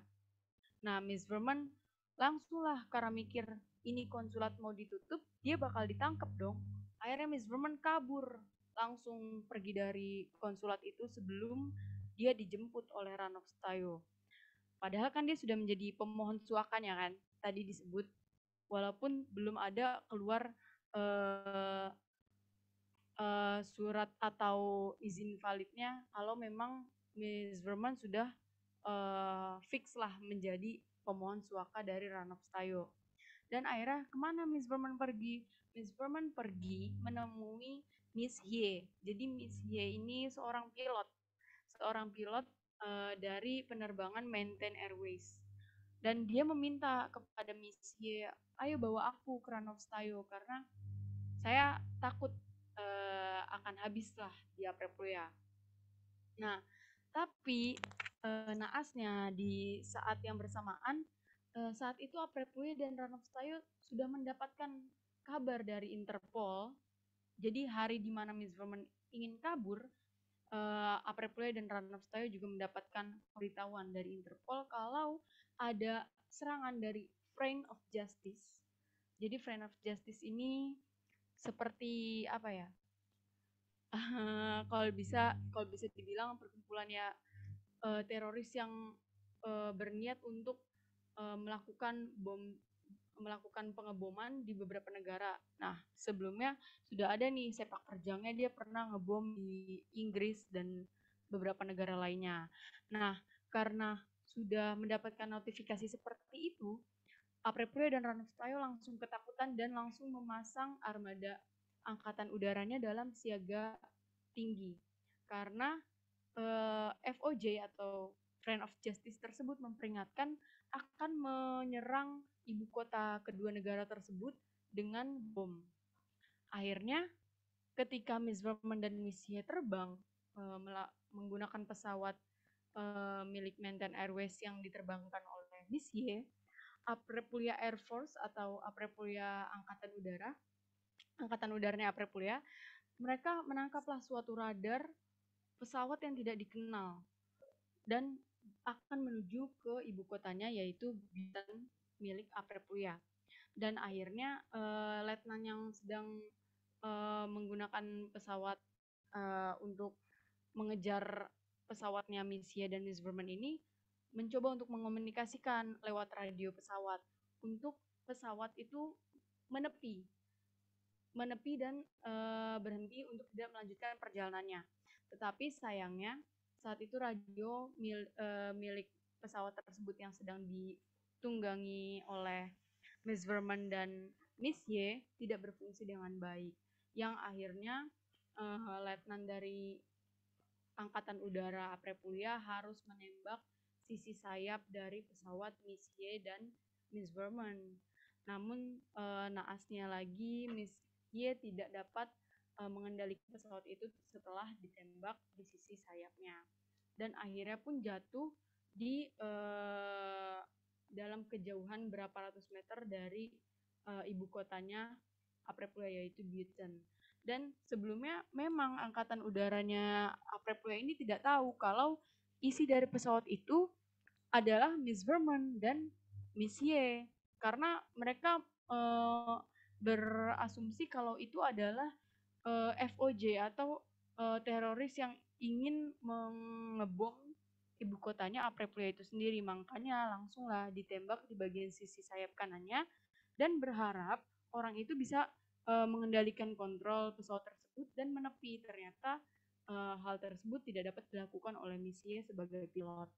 Nah, Miss Verman langsunglah karena mikir ini konsulat mau ditutup, dia bakal ditangkap dong. Akhirnya Miss Verman kabur, langsung pergi dari konsulat itu sebelum dia dijemput oleh Ranulf Steyo. Padahal kan dia sudah menjadi pemohon suakanya kan, tadi disebut, walaupun belum ada keluar surat atau izin validnya kalau memang Miss Verman sudah fix lah menjadi pemohon suaka dari Ranulf Steyo. Dan akhirnya kemana Miss Verman pergi? Miss Verman pergi menemui Miss Hye. Jadi Miss Hye ini seorang pilot dari penerbangan Maintain Airways. Dan dia meminta kepada Miss Hye, ayo bawa aku ke Ranulf Steyo karena saya takut akan habis lah di Aprilia. Nah, tapi naasnya di saat yang bersamaan, saat itu Aprilia dan Ranulf Steyo sudah mendapatkan kabar dari Interpol. Jadi hari di mana Miss Verman ingin kabur, Aprilia dan Ranaf Tayo juga mendapatkan pemberitahuan dari Interpol kalau ada serangan dari Friend of Justice. Jadi Friend of Justice ini seperti apa ya? Kalau bisa dibilang perkumpulannya teroris yang berniat untuk melakukan pengeboman di beberapa negara. Nah, sebelumnya sudah ada nih sepak terjangnya, dia pernah ngebom di Inggris dan beberapa negara lainnya. Nah, karena sudah mendapatkan notifikasi seperti itu, Aprilia dan Ranaf Tayo langsung ketakutan dan langsung memasang armada angkatan udaranya dalam siaga tinggi. Karena FOJ atau Friend of Justice tersebut memperingatkan akan menyerang ibu kota kedua negara tersebut dengan bom. Akhirnya ketika Miss Verman dan Miss Ye terbang menggunakan pesawat milik Mantan Airways yang diterbangkan oleh Miss Ye, Aprilia Air Force atau Aprilia Angkatan Udaranya Aprilia, mereka menangkaplah suatu radar pesawat yang tidak dikenal dan akan menuju ke ibu kotanya yaitu Bintan milik Aprilia. Dan akhirnya letnan yang sedang menggunakan pesawat untuk mengejar pesawatnya Miss Ye dan Miss Verman ini mencoba untuk mengomunikasikan lewat radio pesawat untuk pesawat itu menepi dan berhenti untuk tidak melanjutkan perjalanannya. Tetapi sayangnya saat itu radio milik pesawat tersebut yang sedang ditunggangi oleh Miss Verman dan Miss Ye tidak berfungsi dengan baik, yang akhirnya letnan dari Angkatan Udara Aprilia harus menembak sisi sayap dari pesawat Miss Ye dan Miss Verman. Namun naasnya lagi Miss Ye tidak dapat mengendalikan pesawat itu setelah ditembak di sisi sayapnya, dan akhirnya pun jatuh di dalam kejauhan berapa ratus meter dari ibu kotanya Aprilia yaitu Bintan. Dan sebelumnya memang angkatan udaranya Aprilia ini tidak tahu kalau isi dari pesawat itu adalah Miss Verman dan Miss Ye, karena mereka berasumsi kalau itu adalah FOJ atau teroris yang ingin mengebom ibu kotanya Aprilia itu sendiri. Makanya langsunglah ditembak di bagian sisi sayap kanannya dan berharap orang itu bisa mengendalikan kontrol pesawat tersebut dan menepi. Ternyata hal tersebut tidak dapat dilakukan oleh Miss Ye sebagai pilot.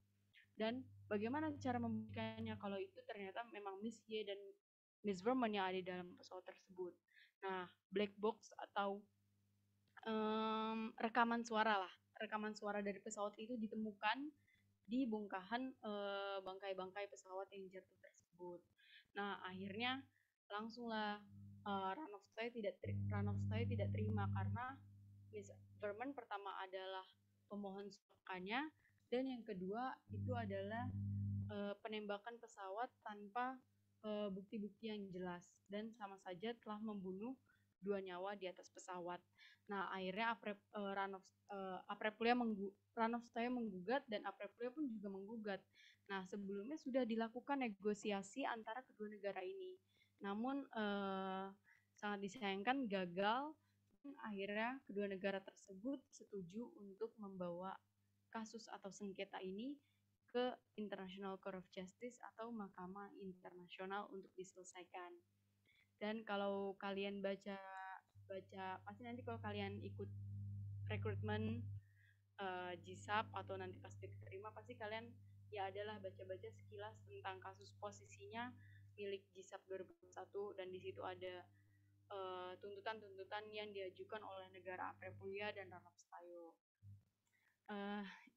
Dan bagaimana cara membuktikannya kalau itu ternyata memang Miss Ye dan Miss Verman yang ada di dalam pesawat tersebut. Nah, black box atau rekaman suara dari pesawat itu ditemukan di bongkahan bangkai-bangkai pesawat yang jatuh tersebut. Nah, akhirnya langsunglah Ranaf Tayo tidak terima karena Miss Verman pertama adalah pemohon suakanya, dan yang kedua itu adalah penembakan pesawat tanpa bukti-bukti yang jelas dan sama saja telah membunuh 2 nyawa di atas pesawat. Nah, akhirnya Ranaf Tayo menggugat dan Aprilia pun juga menggugat. Nah, sebelumnya sudah dilakukan negosiasi antara kedua negara ini. Namun sangat disayangkan gagal, dan akhirnya kedua negara tersebut setuju untuk membawa kasus atau sengketa ini ke International Court of Justice atau Mahkamah Internasional untuk diselesaikan. Dan kalau kalian baca pasti nanti kalau kalian ikut rekrutmen GSAP atau nanti pas diterima pasti kalian ya adalah baca-baca sekilas tentang kasus posisinya milik GSAP 2001, dan di situ ada tuntutan-tuntutan yang diajukan oleh negara Aprilia dan Ranaf Tayo.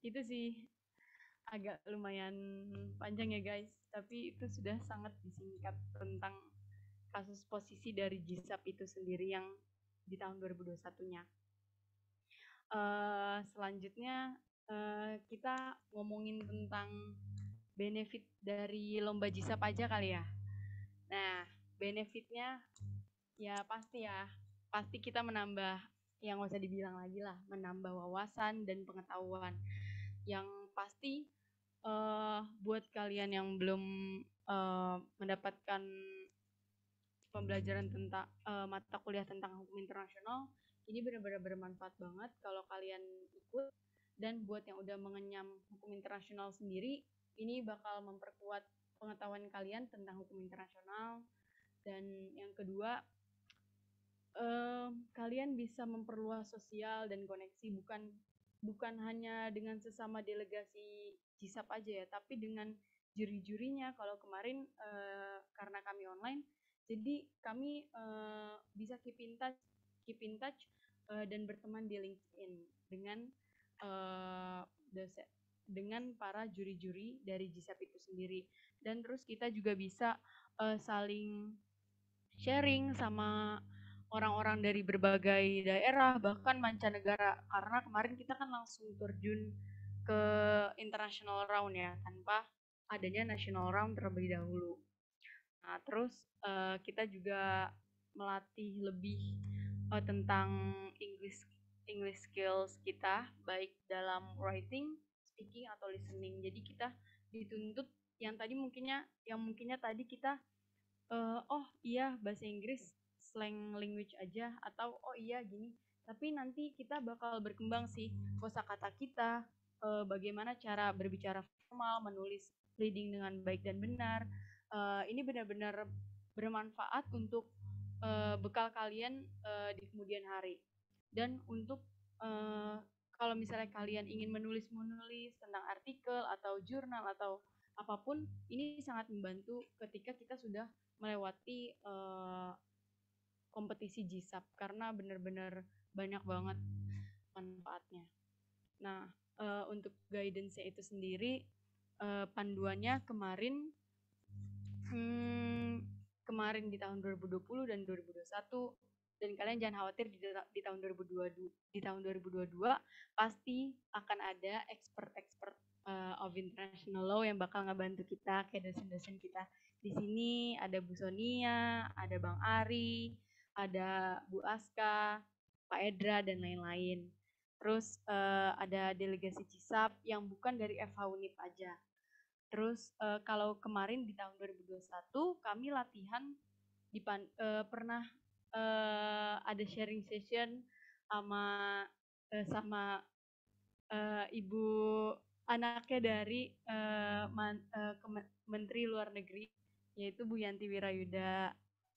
Itu sih agak lumayan panjang ya guys, tapi itu sudah sangat disingkat tentang kasus posisi dari GSAP itu sendiri yang di tahun 2021-nya. Selanjutnya kita ngomongin tentang benefit dari lomba GSAP aja kali ya. Nah, benefitnya ya pasti kita menambah yang nggak usah dibilang lagi lah, menambah wawasan dan pengetahuan. Yang pasti buat kalian yang belum mendapatkan pembelajaran tentang mata kuliah tentang hukum internasional, ini benar-benar bermanfaat banget kalau kalian ikut. Dan buat yang udah mengenyam hukum internasional sendiri, ini bakal memperkuat pengetahuan kalian tentang hukum internasional. Dan yang kedua, kalian bisa memperluas sosial dan koneksi, bukan hanya dengan sesama delegasi JISAP aja ya, tapi dengan juri-jurinya. Kalau kemarin karena kami online, jadi kami bisa keep in touch dan berteman di LinkedIn dengan para juri-juri dari JISAP itu sendiri. Dan terus kita juga bisa saling sharing sama orang-orang dari berbagai daerah, bahkan mancanegara. Karena kemarin kita kan langsung terjun ke international round ya, tanpa adanya national round terlebih dahulu. Nah, terus kita juga melatih lebih tentang English skills kita, baik dalam writing, speaking, atau listening. Jadi kita dituntut yang mungkinnya tadi kita oh iya bahasa Inggris slang language aja, atau oh iya gini, tapi nanti kita bakal berkembang sih kosakata kita, bagaimana cara berbicara formal, menulis reading dengan baik dan benar. Ini benar-benar bermanfaat untuk bekal kalian di kemudian hari. Dan untuk kalau misalnya kalian ingin menulis tentang artikel atau jurnal atau apapun, ini sangat membantu ketika kita sudah melewati kompetisi JISAP, karena benar-benar banyak banget manfaatnya. Nah, untuk guidance-nya itu sendiri, panduannya kemarin di tahun 2020 dan 2021, dan kalian jangan khawatir, di tahun 2022 pasti akan ada expert of international law yang bakal ngebantu kita, kayak dosen-dosen kita di sini. Ada Bu Sonia, ada Bang Ari, ada Bu Aska, Pak Edra, dan lain-lain. Terus ada delegasi JISAP yang bukan dari FH Unip aja. Terus kalau kemarin di tahun 2021 kami latihan pernah ada sharing session sama ibu anaknya dari Menteri Luar Negeri, yaitu Bu Yanti Wirayuda.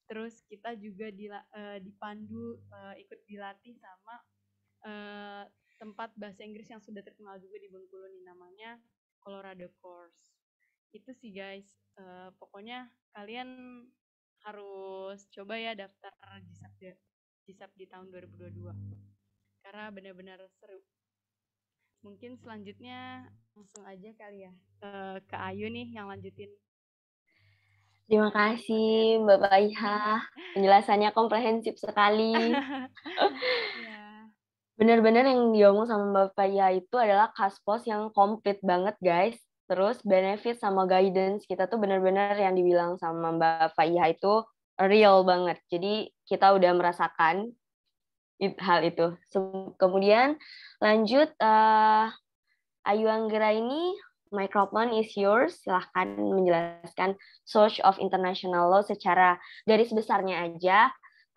Terus kita juga dipandu ikut dilatih sama tempat bahasa Inggris yang sudah terkenal juga di Bengkulu nih, namanya Colorado Course. Itu sih guys, pokoknya kalian harus coba ya daftar JISAP di tahun 2022, karena benar-benar seru. Mungkin selanjutnya langsung aja kali ya ke Ayu nih yang lanjutin. Terima kasih Bapak Iha, penjelasannya komprehensif sekali. Benar-benar yang diomong sama Bapak Iha itu adalah kaspos yang komplit banget guys. Terus benefit sama guidance kita tuh benar-benar yang dibilang sama Bapak Iha itu real banget. Jadi kita udah merasakan hal itu. Kemudian lanjut, Ayu Anggraini, microphone is yours. Silahkan menjelaskan Source of International Law secara garis besarnya aja.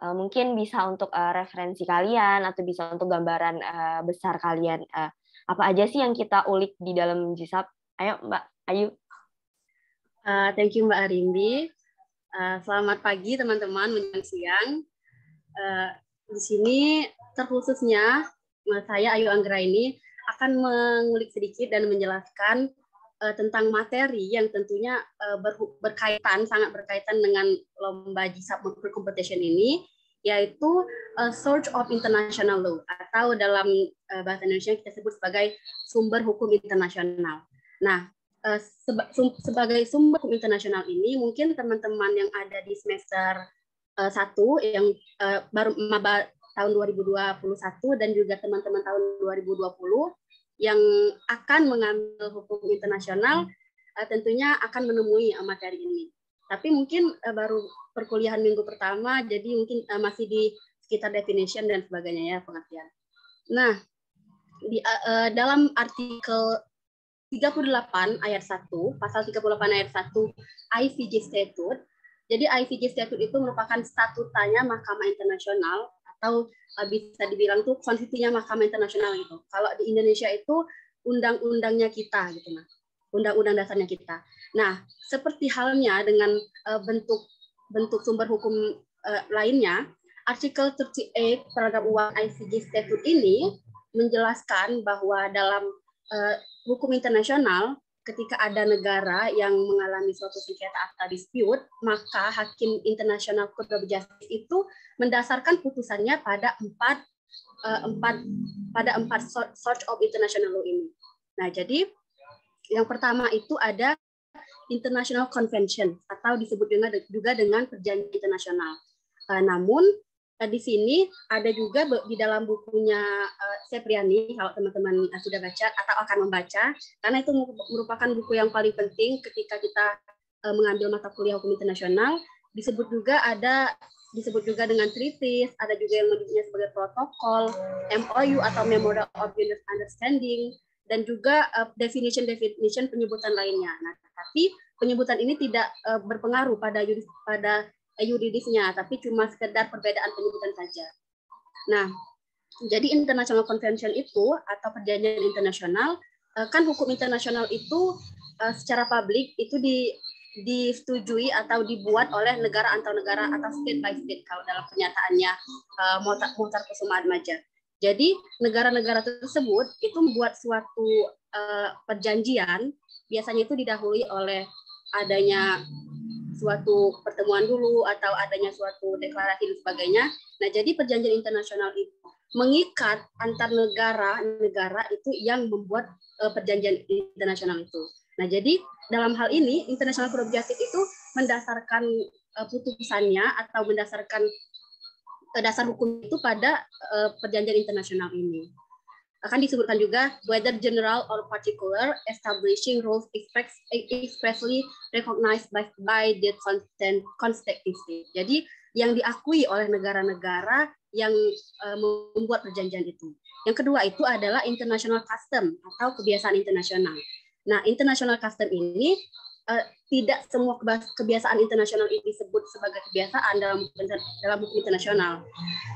Mungkin bisa untuk referensi kalian atau bisa untuk gambaran besar kalian. Apa aja sih yang kita ulik di dalam JISAP? Ayo Mbak Ayu. Thank you Mbak Arimbi. Selamat pagi teman-teman, menjelang siang. Di sini terkhususnya saya Ayu Anggraini akan mengulik sedikit dan menjelaskan tentang materi yang tentunya sangat berkaitan dengan lomba JISAP Competition ini, yaitu Source of International Law, atau dalam bahasa Indonesia kita sebut sebagai sumber hukum internasional. Nah, sebagai sumber hukum internasional ini, mungkin teman-teman yang ada di semester 1 yang baru maba tahun 2021 dan juga teman-teman tahun 2020 yang akan mengambil hukum internasional tentunya akan menemui materi ini. Tapi mungkin baru perkuliahan minggu pertama, jadi mungkin masih di sekitar definition dan sebagainya ya, pengertian. Nah, dalam artikel 38 ayat 1, pasal 38 ayat 1 ICJ Statute. Jadi ICJ Statute itu merupakan statutanya Mahkamah Internasional atau bisa dibilang tuh konstitusinya Mahkamah Internasional gitu. Kalau di Indonesia itu undang-undangnya kita gitu, nah. Undang-undang dasarnya kita. Nah, seperti halnya dengan bentuk sumber hukum lainnya, artikel 38 paragraf 1 ICJ Statute ini menjelaskan bahwa dalam hukum internasional, ketika ada negara yang mengalami suatu sengketa atau dispute, maka Hakim International Court of Justice itu mendasarkan putusannya pada empat source of international law ini. Nah, jadi yang pertama itu ada International Convention atau disebut juga dengan perjanjian internasional. Namun di sini ada juga di dalam bukunya Sepriani, kalau teman-teman sudah baca atau akan membaca, karena itu merupakan buku yang paling penting ketika kita mengambil mata kuliah hukum internasional. Disebut juga dengan treaties, ada juga yang menyebutnya sebagai protokol, MOU atau Memorandum of Understanding, dan juga definition penyebutan lainnya. Nah, tapi penyebutan ini tidak berpengaruh pada yuridisnya, tapi cuma sekedar perbedaan penyebutan saja. Nah, jadi International Convention itu atau perjanjian internasional, kan hukum internasional itu secara publik itu disetujui atau dibuat oleh negara antar negara atau state by state kalau dalam pernyataannya Mohtar Kusumaatmadja. Jadi negara-negara tersebut itu membuat suatu perjanjian, biasanya itu didahului oleh adanya suatu pertemuan dulu atau adanya suatu deklarasi dan sebagainya. Nah, jadi perjanjian internasional itu mengikat antar negara itu yang membuat perjanjian internasional itu. Nah, jadi dalam hal ini International Court of Justice itu mendasarkan putusannya atau mendasarkan dasar hukum itu pada perjanjian internasional ini. Akan disebutkan juga whether general or particular establishing rules expressly recognized by the constitutive state. Jadi yang diakui oleh negara-negara yang membuat perjanjian itu. Yang kedua itu adalah international custom atau kebiasaan internasional. Nah, international custom ini tidak semua kebiasaan internasional ini disebut sebagai kebiasaan dalam hukum internasional.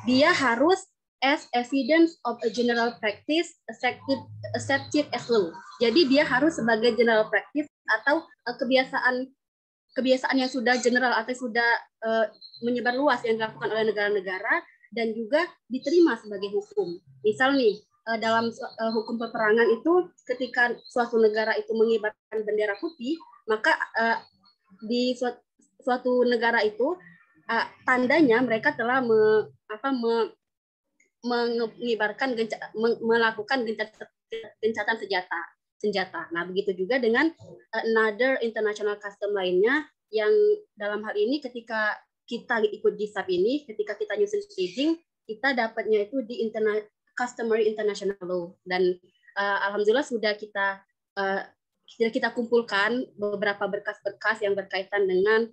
Dia harus as evidence of a general practice accepted as law. Jadi dia harus sebagai general practice atau kebiasaan yang sudah general atau sudah menyebar luas yang dilakukan oleh negara-negara dan juga diterima sebagai hukum. Misal nih, dalam hukum peperangan itu ketika suatu negara itu mengibarkan bendera putih, maka di suatu negara itu tandanya mereka telah melakukan gencatan senjata. Nah, begitu juga dengan another international custom lainnya yang dalam hal ini ketika kita ikut GISAP ini, ketika kita nyusun staging, kita dapatnya itu di customary international law dan alhamdulillah sudah kita kumpulkan beberapa berkas-berkas yang berkaitan dengan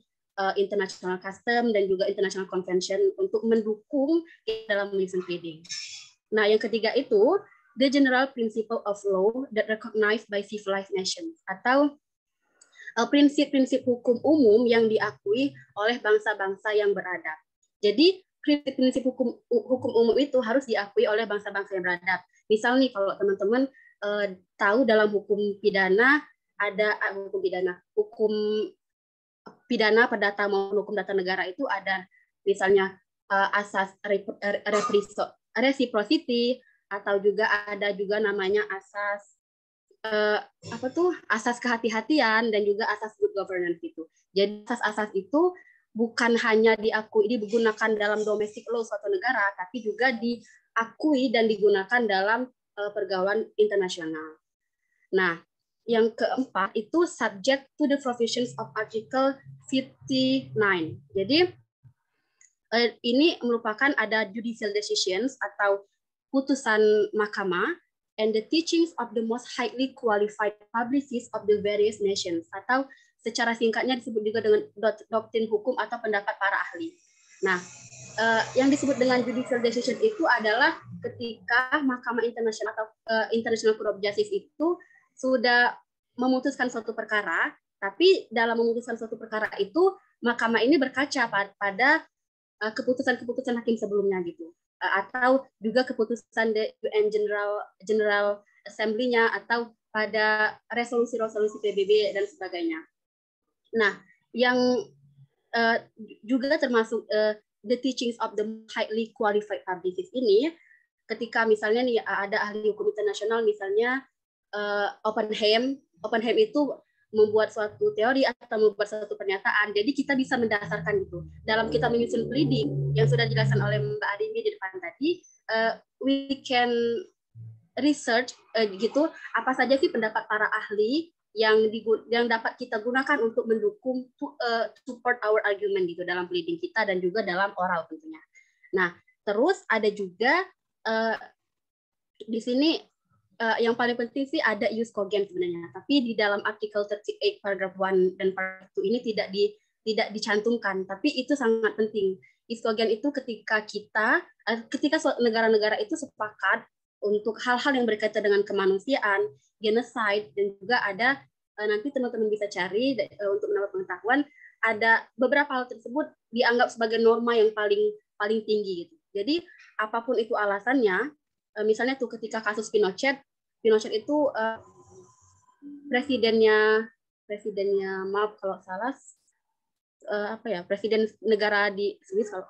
international custom dan juga international convention untuk mendukung dalam menyusun pleading. Nah, yang ketiga itu the general principle of law that recognized by civilized nations atau prinsip-prinsip hukum umum yang diakui oleh bangsa-bangsa yang beradab. Jadi prinsip-prinsip hukum umum itu harus diakui oleh bangsa-bangsa yang beradab. Misal nih kalau teman-teman tahu dalam hukum pidana ada hukum pidana perdata maupun hukum tata negara itu ada misalnya asas reciprocity atau juga ada juga namanya asas asas kehati-hatian dan juga asas good governance itu. Jadi asas-asas itu bukan hanya diakui digunakan dalam domestic law suatu negara, tapi juga diakui dan digunakan dalam pergaulan internasional. Nah, yang keempat itu subject to the provisions of Article 59. Jadi ini merupakan ada judicial decisions atau putusan mahkamah and the teachings of the most highly qualified publicists of the various nations atau secara singkatnya disebut juga dengan doktrin hukum atau pendapat para ahli. Nah, yang disebut dengan judicial decision itu adalah ketika Mahkamah Internasional atau International Court of Justice itu sudah memutuskan suatu perkara, tapi dalam memutuskan suatu perkara itu mahkamah ini berkaca pada keputusan-keputusan hakim sebelumnya gitu, atau juga keputusan UN General Assembly-nya atau pada resolusi-resolusi PBB dan sebagainya. Nah, yang juga termasuk the teachings of the highly qualified publicists ini, ketika misalnya nih ada ahli hukum internasional, misalnya Oppenheim itu membuat suatu teori atau membuat suatu pernyataan, jadi kita bisa mendasarkan gitu dalam kita menyusun pleading yang sudah dijelaskan oleh Mbak Adini di depan tadi. We can research gitu apa saja sih pendapat para ahli yang dapat kita gunakan untuk mendukung support our argument gitu dalam pleading kita dan juga dalam oral tentunya. Nah, terus ada juga di sini yang paling penting sih ada ius cogens sebenarnya, tapi di dalam artikel 38 paragraph 1 dan paragraph 2 ini tidak dicantumkan, tapi itu sangat penting. Ius cogens itu ketika negara-negara itu sepakat untuk hal-hal yang berkaitan dengan kemanusiaan, genocide, dan juga ada nanti teman-teman bisa cari untuk menambah pengetahuan, ada beberapa hal tersebut dianggap sebagai norma yang paling tinggi gitu. Jadi apapun itu alasannya, misalnya tuh ketika kasus Pinochet itu presidennya maaf kalau salah presiden negara di Swiss kalau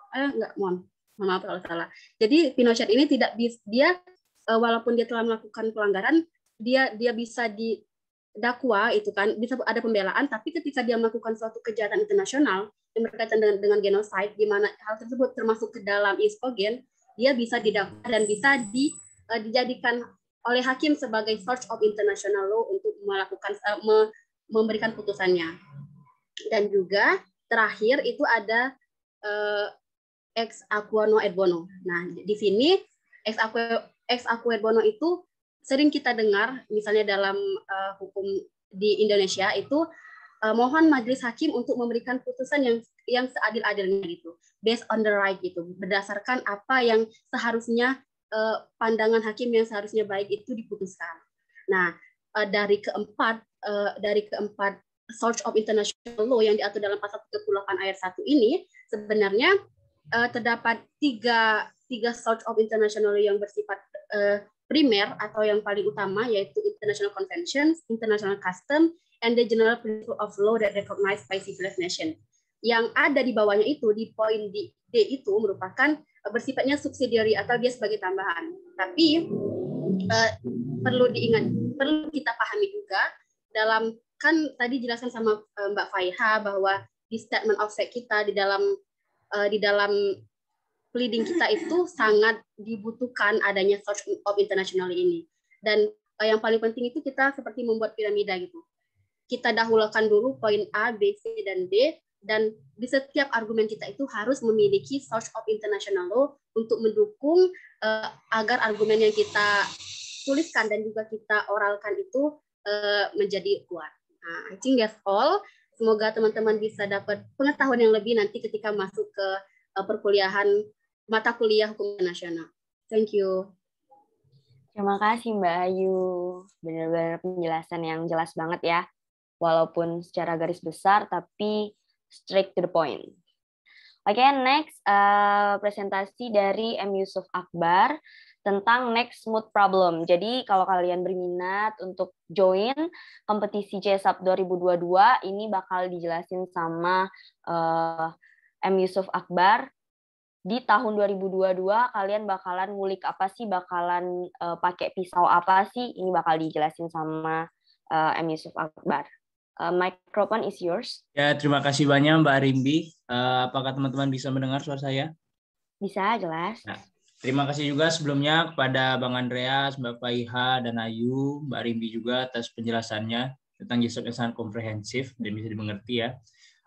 mohon maaf kalau salah. Jadi Pinochet ini dia walaupun dia telah melakukan pelanggaran, dia bisa didakwa itu kan, bisa ada pembelaan, tapi ketika dia melakukan suatu kejahatan internasional yang berkaitan dengan genocide, di mana hal tersebut termasuk ke dalam ius cogens, dia bisa didakwa dan bisa dijadikan oleh hakim sebagai source of international law untuk melakukan memberikan putusannya. Dan juga terakhir itu ada ex aequo non et bono. Nah, di sini ex aequo et bono itu sering kita dengar misalnya dalam hukum di Indonesia itu mohon majelis hakim untuk memberikan putusan yang seadil-adilnya gitu, based on the right gitu, berdasarkan apa yang seharusnya pandangan hakim yang seharusnya baik itu diputuskan. Nah, dari keempat source of international law yang diatur dalam pasal 38 ayat 1 ini sebenarnya terdapat tiga source of international law yang bersifat primer atau yang paling utama, yaitu international conventions, international custom, and the general principle of law that recognized by civilized nation. Yang ada di bawahnya itu di poin D itu merupakan bersifatnya subsidiary atau dia sebagai tambahan. Tapi perlu kita pahami juga dalam, kan tadi dijelaskan sama Mbak Faiha bahwa di statement of fact kita di dalam pleading kita itu sangat dibutuhkan adanya source of international ini. Dan yang paling penting itu kita seperti membuat piramida gitu. Kita dahulukan dulu poin A, B, C, dan D, dan di setiap argumen kita itu harus memiliki source of international law untuk mendukung agar argumen yang kita tuliskan dan juga kita oralkan itu menjadi kuat. Nah, I think that's all. Semoga teman-teman bisa dapat pengetahuan yang lebih nanti ketika masuk ke perkuliahan mata kuliah hukum internasional. Thank you. Terima kasih Mbak Ayu. Benar-benar penjelasan yang jelas banget ya. Walaupun secara garis besar, tapi straight to the point. Oke, next presentasi dari M. Yusuf Akbar tentang next mood problem. Jadi kalau kalian berminat untuk join kompetisi JSAP 2022, ini bakal dijelasin sama M. Yusuf Akbar. Di tahun 2022 kalian bakalan ngulik apa sih, bakalan pakai pisau apa sih, ini bakal dijelasin sama M. Yusuf Akbar. Microphone is yours. Ya, terima kasih banyak Mbak Rimbi. Apakah teman-teman bisa mendengar suara saya? Bisa, jelas. Nah, terima kasih juga sebelumnya kepada Bang Andreas, Mbak Faiha, dan Ayu, Mbak Rimbi juga atas penjelasannya tentang JSAP yang sangat komprehensif dan bisa dimengerti ya.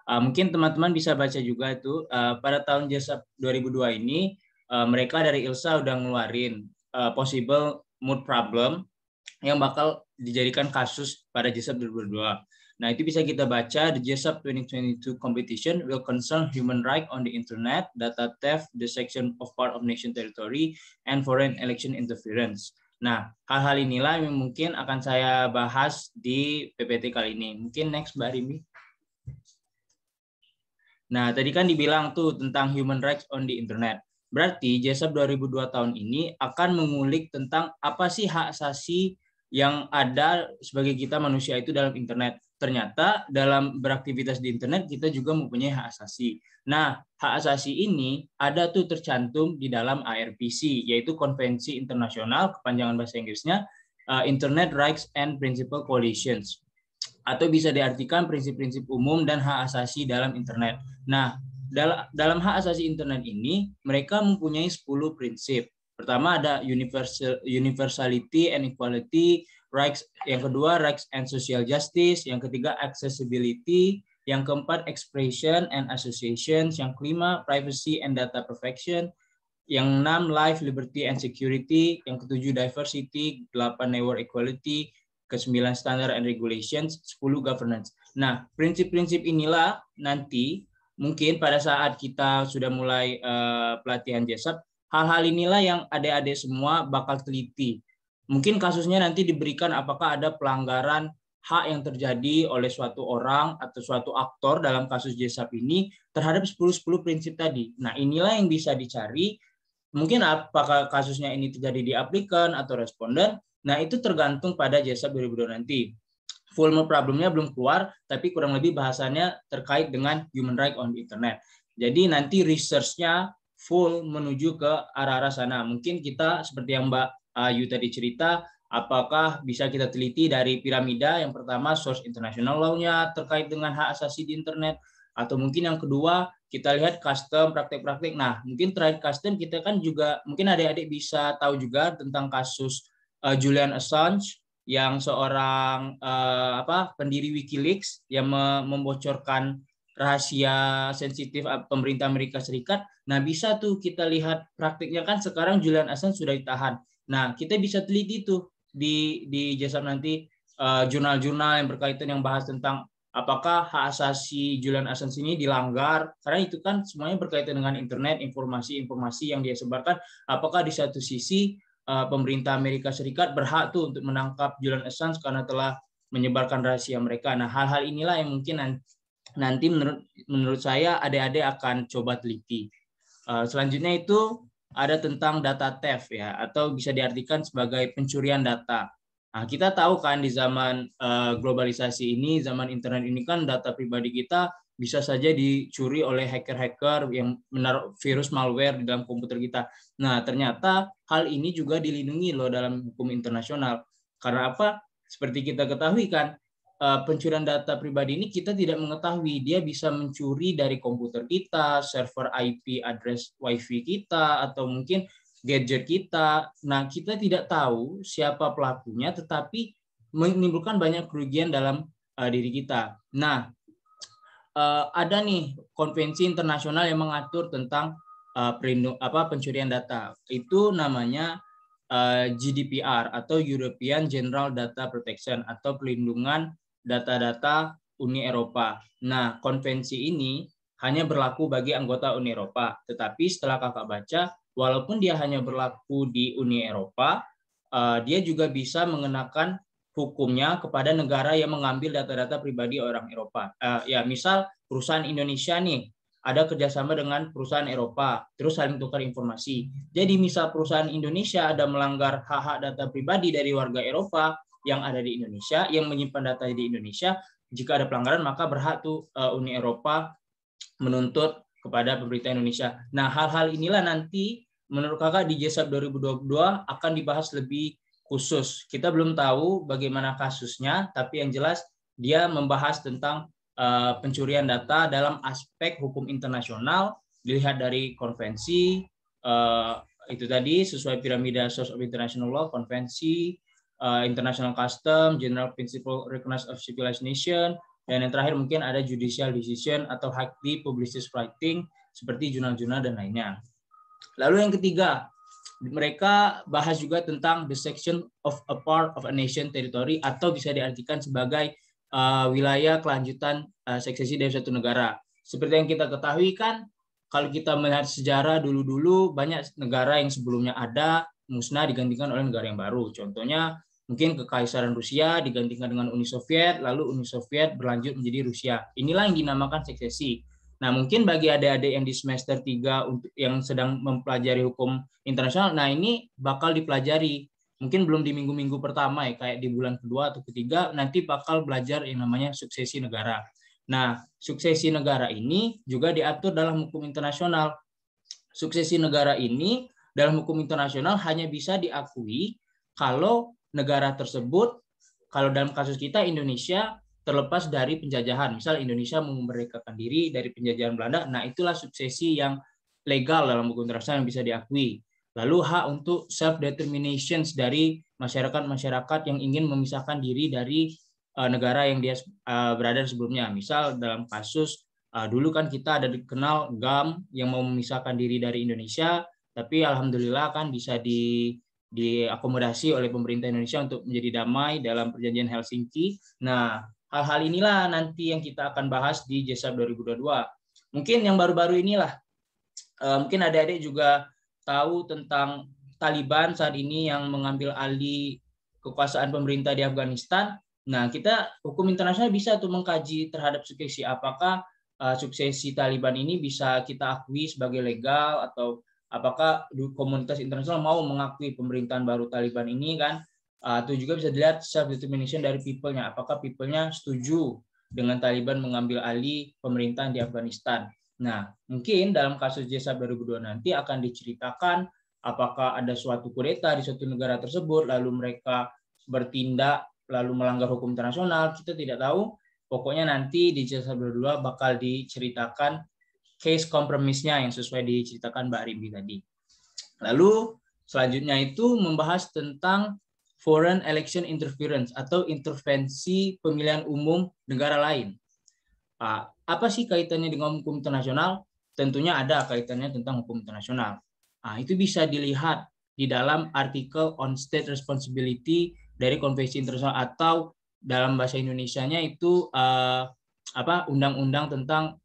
Mungkin teman-teman bisa baca juga itu pada tahun JSAP 2002 ini mereka dari ILSA udah ngeluarin possible mood problem yang bakal dijadikan kasus pada JSAP 2022. Nah, itu bisa kita baca, the JSAP 2022 competition will concern human rights on the internet, data theft, destruction of part of nation territory, and foreign election interference. Nah, hal-hal inilah yang mungkin akan saya bahas di PPT kali ini. Mungkin next, Mbak Rimbi. Nah, tadi kan dibilang tuh tentang human rights on the internet. Berarti JSAP 2002 tahun ini akan mengulik tentang apa sih hak asasi yang ada sebagai kita manusia itu dalam internet. Ternyata dalam beraktivitas di internet kita juga mempunyai hak asasi. Nah, hak asasi ini ada tuh tercantum di dalam IRPC, yaitu Konvensi Internasional, kepanjangan bahasa Inggrisnya, Internet Rights and Principles Coalitions. Atau bisa diartikan prinsip-prinsip umum dan hak asasi dalam internet. Nah, dalam hak asasi internet ini, mereka mempunyai 10 prinsip. Pertama ada universality and equality, rights, yang kedua rights and social justice, yang ketiga accessibility, yang keempat expression and associations, yang kelima privacy and data protection, yang enam life, liberty and security, yang ketujuh diversity, 8 network equality, ke-9 standard and regulations, 10 governance. Nah, prinsip-prinsip inilah nanti mungkin pada saat kita sudah mulai pelatihan JSAP, hal-hal inilah yang adik-adik semua bakal teliti. Mungkin kasusnya nanti diberikan apakah ada pelanggaran hak yang terjadi oleh suatu orang atau suatu aktor dalam kasus JSAP ini terhadap 10 prinsip tadi. Nah, inilah yang bisa dicari. Mungkin apakah kasusnya ini terjadi di aplikan atau responden. Nah, itu tergantung pada JSAP 2002 nanti. Full problemnya belum keluar, tapi kurang lebih bahasannya terkait dengan human right on the internet. Jadi nanti research-nya full menuju ke arah-arah sana. Mungkin kita seperti yang Mbak Ayu tadi cerita, apakah bisa kita teliti dari piramida, yang pertama source international law-nya terkait dengan hak asasi di internet, atau mungkin yang kedua kita lihat custom, praktek-praktek. Nah, mungkin terakhir custom kita kan juga, mungkin adik-adik bisa tahu juga tentang kasus Julian Assange, yang seorang pendiri WikiLeaks yang membocorkan rahasia sensitif pemerintah Amerika Serikat. Nah, bisa tuh kita lihat praktiknya kan sekarang Julian Assange sudah ditahan. Nah, kita bisa teliti tuh di JSAP nanti jurnal-jurnal yang berkaitan yang bahas tentang apakah hak asasi Julian Assange ini dilanggar, karena itu kan semuanya berkaitan dengan internet, informasi-informasi yang dia sebarkan. Apakah di satu sisi pemerintah Amerika Serikat berhak tuh untuk menangkap Julian Assange karena telah menyebarkan rahasia mereka. Nah, hal-hal inilah yang mungkin nanti menurut saya adik-adik akan coba teliti. Selanjutnya itu ada tentang data theft ya, atau bisa diartikan sebagai pencurian data. Nah, kita tahu kan di zaman globalisasi ini, zaman internet ini kan data pribadi kita bisa saja dicuri oleh hacker-hacker yang menaruh virus malware di dalam komputer kita. Nah, ternyata hal ini juga dilindungi loh dalam hukum internasional. Karena apa? Seperti kita ketahui kan, pencurian data pribadi ini kita tidak mengetahui. Dia bisa mencuri dari komputer kita, server IP address WiFi kita, atau mungkin gadget kita. Nah, kita tidak tahu siapa pelakunya, tetapi menimbulkan banyak kerugian dalam diri kita. Nah, ada nih konvensi internasional yang mengatur tentang pencurian data. Itu namanya GDPR atau European General Data Protection atau pelindungan data-data Uni Eropa. Nah, konvensi ini hanya berlaku bagi anggota Uni Eropa. Tetapi setelah kakak baca, walaupun dia hanya berlaku di Uni Eropa, dia juga bisa mengenakan hukumnya kepada negara yang mengambil data-data pribadi orang Eropa. Ya, misal perusahaan Indonesia nih, ada kerjasama dengan perusahaan Eropa, terus saling tukar informasi. Jadi misal perusahaan Indonesia ada melanggar hak-hak data pribadi dari warga Eropa yang ada di Indonesia, yang menyimpan data di Indonesia, jika ada pelanggaran maka berhak tuh Uni Eropa menuntut kepada pemerintah Indonesia. Nah, hal-hal inilah nanti menurut kakak di JSAP 2022 akan dibahas lebih khusus. Kita belum tahu bagaimana kasusnya, tapi yang jelas dia membahas tentang pencurian data dalam aspek hukum internasional, dilihat dari konvensi, itu tadi sesuai piramida Source of International Law, konvensi, International Custom, General Principle Recognized of Civilized Nation, dan yang terakhir mungkin ada Judicial Decision atau Hak Publicist Writing, seperti jurnal-jurnal dan lainnya. Lalu yang ketiga, mereka bahas juga tentang the section of a part of a nation territory, atau bisa diartikan sebagai wilayah kelanjutan suksesi dari suatu negara. Seperti yang kita ketahui kan, kalau kita melihat sejarah dulu-dulu banyak negara yang sebelumnya ada musnah digantikan oleh negara yang baru. Contohnya mungkin Kekaisaran Rusia digantikan dengan Uni Soviet, lalu Uni Soviet berlanjut menjadi Rusia. Inilah yang dinamakan suksesi. Nah, mungkin bagi adik-adik yang di semester 3 untuk yang sedang mempelajari hukum internasional, nah ini bakal dipelajari. Mungkin belum di minggu-minggu pertama ya, kayak di bulan kedua atau ketiga, nanti bakal belajar yang namanya suksesi negara. Nah, suksesi negara ini juga diatur dalam hukum internasional. Suksesi negara ini dalam hukum internasional hanya bisa diakui kalau negara tersebut, kalau dalam kasus kita Indonesia terlepas dari penjajahan. Misal Indonesia memerdekakan diri dari penjajahan Belanda, nah itulah suksesi yang legal dalam hukum internasional yang bisa diakui. Lalu hak untuk self-determination dari masyarakat-masyarakat yang ingin memisahkan diri dari negara yang dia berada sebelumnya. Misal dalam kasus dulu kan kita ada dikenal GAM yang mau memisahkan diri dari Indonesia, tapi alhamdulillah kan bisa diakomodasi oleh pemerintah Indonesia untuk menjadi damai dalam perjanjian Helsinki. Nah, hal-hal inilah nanti yang kita akan bahas di JESAP 2022. Mungkin yang baru-baru inilah, mungkin adik-adik juga tahu tentang Taliban saat ini yang mengambil alih kekuasaan pemerintah di Afghanistan. Nah, kita hukum internasional bisa tuh mengkaji terhadap suksesi, apakah suksesi Taliban ini bisa kita akui sebagai legal, atau apakah komunitas internasional mau mengakui pemerintahan baru Taliban ini kan. Atau juga bisa dilihat self-determination dari people-nya, apakah people-nya setuju dengan Taliban mengambil alih pemerintahan di Afghanistan. Nah, mungkin dalam kasus JESAP 2022 nanti akan diceritakan apakah ada suatu kudeta di suatu negara tersebut, lalu mereka bertindak, lalu melanggar hukum internasional, kita tidak tahu. Pokoknya nanti di JESAP 2022 bakal diceritakan case kompromisnya yang sesuai diceritakan Mbak Rimbi tadi. Lalu selanjutnya itu membahas tentang foreign election interference atau intervensi pemilihan umum negara lain. Apa sih kaitannya dengan hukum internasional? Tentunya ada kaitannya tentang hukum internasional. Itu bisa dilihat di dalam artikel on state responsibility dari Konvensi Internasional, atau dalam bahasa Indonesianya itu undang-undang tentang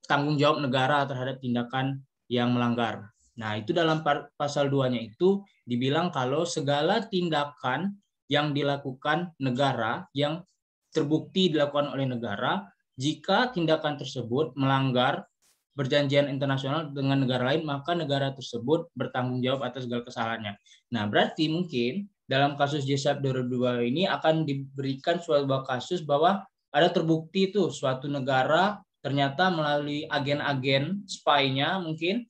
tanggung jawab negara terhadap tindakan yang melanggar. Nah, itu dalam pasal 2-nya itu dibilang kalau segala tindakan yang dilakukan negara, yang terbukti dilakukan oleh negara, jika tindakan tersebut melanggar perjanjian internasional dengan negara lain, maka negara tersebut bertanggung jawab atas segala kesalahannya. Nah, berarti mungkin dalam kasus JESAP 2022 ini akan diberikan suatu kasus bahwa ada terbukti itu suatu negara ternyata melalui agen-agen spy-nya mungkin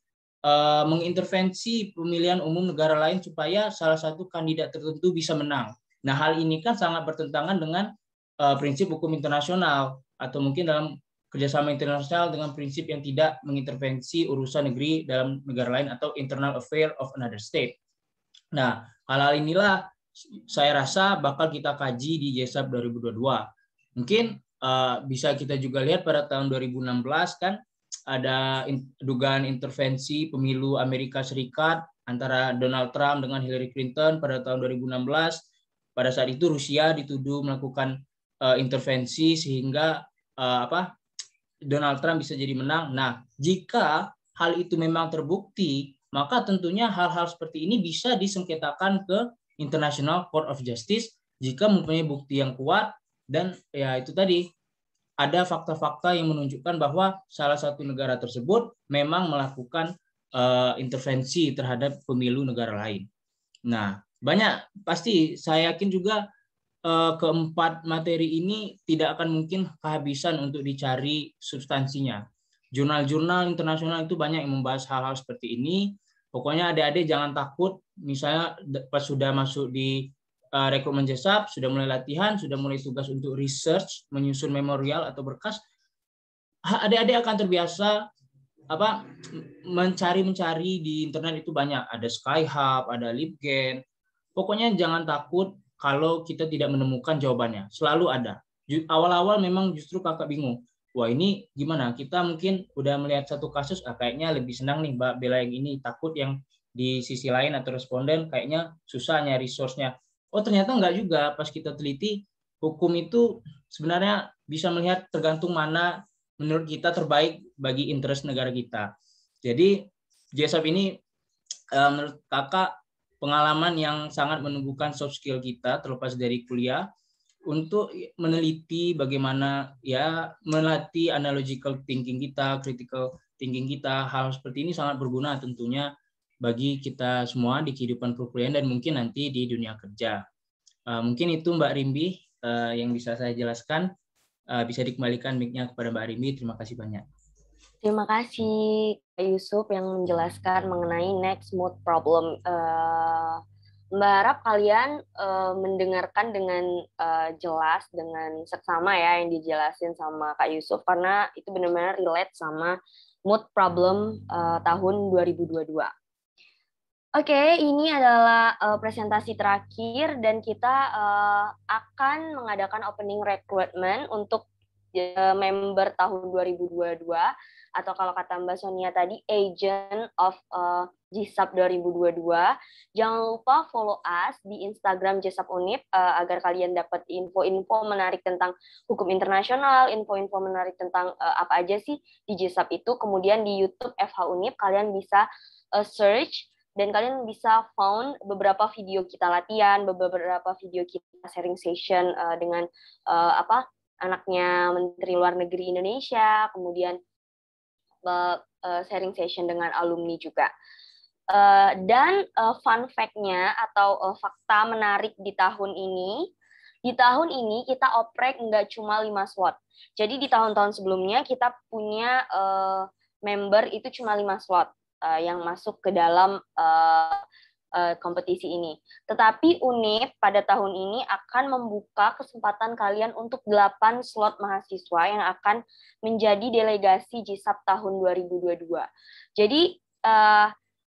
mengintervensi pemilihan umum negara lain supaya salah satu kandidat tertentu bisa menang. Nah, hal ini kan sangat bertentangan dengan prinsip hukum internasional, atau mungkin dalam kerjasama internasional dengan prinsip yang tidak mengintervensi urusan negeri dalam negara lain atau internal affair of another state. Nah, hal-hal inilah saya rasa bakal kita kaji di JESAP 2022. Mungkin bisa kita juga lihat pada tahun 2016 kan ada dugaan intervensi pemilu Amerika Serikat antara Donald Trump dengan Hillary Clinton pada tahun 2016. Pada saat itu Rusia dituduh melakukan intervensi sehingga Donald Trump bisa jadi menang. Nah, jika hal itu memang terbukti, maka tentunya hal-hal seperti ini bisa disengketakan ke International Court of Justice jika mempunyai bukti yang kuat, dan ya itu tadi ada fakta-fakta yang menunjukkan bahwa salah satu negara tersebut memang melakukan intervensi terhadap pemilu negara lain. Nah, banyak pasti saya yakin juga keempat materi ini tidak akan mungkin kehabisan untuk dicari substansinya. Jurnal-jurnal internasional itu banyak yang membahas hal-hal seperti ini. Pokoknya adik-adik jangan takut, misalnya pas sudah masuk di rekrutmen JESAP, sudah mulai latihan, sudah mulai tugas untuk research, menyusun memorial atau berkas, adik-adik akan terbiasa mencari di internet itu banyak. Ada Skyhub, ada LibGen. Pokoknya jangan takut kalau kita tidak menemukan jawabannya, selalu ada. Awal-awal memang justru kakak bingung. Wah, ini gimana? Kita mungkin udah melihat satu kasus, kayaknya lebih senang nih Mbak Bella yang ini, takut yang di sisi lain atau responden kayaknya susah nyari source-nya. Oh, ternyata enggak juga. Pas kita teliti, hukum itu sebenarnya bisa melihat tergantung mana menurut kita terbaik bagi interest negara kita. Jadi JSAP ini menurut kakak pengalaman yang sangat menumbuhkan soft skill kita terlepas dari kuliah untuk meneliti bagaimana ya melatih analogical thinking kita, critical thinking kita. Hal seperti ini sangat berguna tentunya bagi kita semua di kehidupan perkuliahan dan mungkin nanti di dunia kerja. Mungkin itu Mbak Rimbi yang bisa saya jelaskan. Bisa dikembalikan mic-nya kepada Mbak Rimbi. Terima kasih banyak. Terima kasih Kak Yusuf yang menjelaskan mengenai next mood problem. Mbak harap kalian mendengarkan dengan jelas, dengan seksama ya yang dijelasin sama Kak Yusuf, karena itu benar-benar relate sama mood problem tahun 2022. Oke, ini adalah presentasi terakhir dan kita akan mengadakan opening recruitment untuk member tahun 2022, atau kalau kata Mbak Sonia tadi, agent of JISAP 2022. Jangan lupa follow us di Instagram JISAP Unip agar kalian dapat info-info menarik tentang hukum internasional, info-info menarik tentang apa aja sih di JISAP itu. Kemudian di YouTube FH Unip kalian bisa search dan kalian bisa found beberapa video kita latihan, beberapa video kita sharing session dengan anaknya Menteri Luar Negeri Indonesia, kemudian sharing session dengan alumni juga. Dan fun fact-nya atau fakta menarik di tahun ini kita oprek nggak cuma 5 slot. Jadi di tahun-tahun sebelumnya kita punya member itu cuma 5 slot yang masuk ke dalam kompetisi ini. Tetapi UNIP pada tahun ini akan membuka kesempatan kalian untuk 8 slot mahasiswa yang akan menjadi delegasi JISAP tahun 2022. Jadi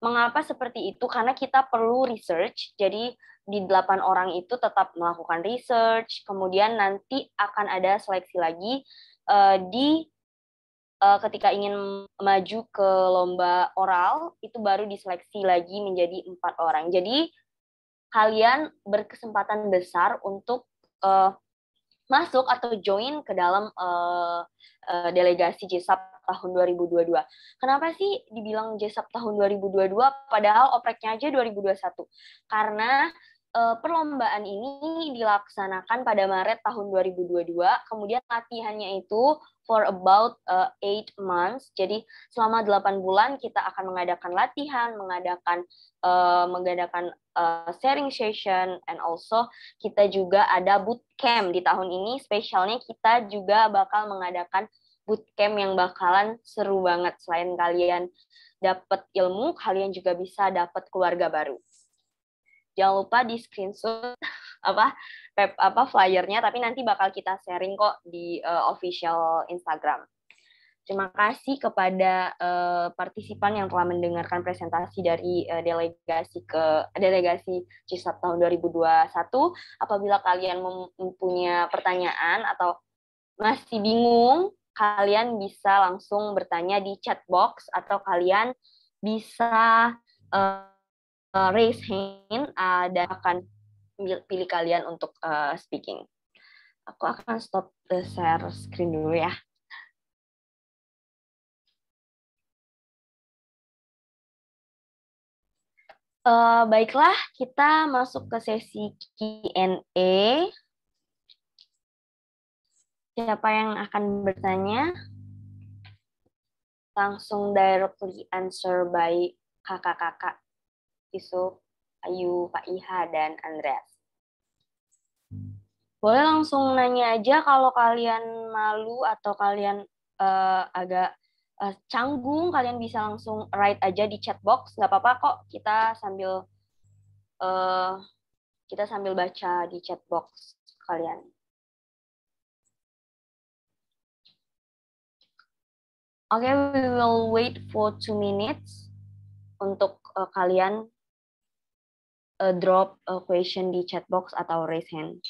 mengapa seperti itu? Karena kita perlu research. Jadi di 8 orang itu tetap melakukan research, kemudian nanti akan ada seleksi lagi ketika ingin maju ke lomba oral, itu baru diseleksi lagi menjadi 4 orang. Jadi kalian berkesempatan besar untuk masuk atau join ke dalam delegasi JISAP tahun 2022. Kenapa sih dibilang JISAP tahun 2022 padahal opreknya aja 2021? Karena perlombaan ini dilaksanakan pada Maret tahun 2022, kemudian latihannya itu for about 8 months. Jadi selama 8 bulan kita akan mengadakan latihan, mengadakan sharing session, and also kita juga ada bootcamp di tahun ini. Spesialnya kita juga bakal mengadakan bootcamp yang bakalan seru banget. Selain kalian dapat ilmu, kalian juga bisa dapat keluarga baru. Jangan lupa di screenshot flyernya, tapi nanti bakal kita sharing kok di official Instagram. Terima kasih kepada partisipan yang telah mendengarkan presentasi dari delegasi JISAP tahun 2021. Apabila kalian mempunyai pertanyaan atau masih bingung, kalian bisa langsung bertanya di chat box atau kalian bisa raise hand dan akan pilih kalian untuk speaking. Aku akan stop share screen dulu ya. Baiklah, kita masuk ke sesi Q&A. Siapa yang akan bertanya? Langsung directly answer by kakak-kakak Yusuf, Ayu, Pak Iha, dan Andreas. Boleh langsung nanya aja kalau kalian malu atau kalian agak canggung, kalian bisa langsung write aja di chat box, nggak apa-apa kok. Kita sambil baca di chat box kalian. Oke, we will wait for 2 minutes untuk kalian drop a question di chat box atau raise hand.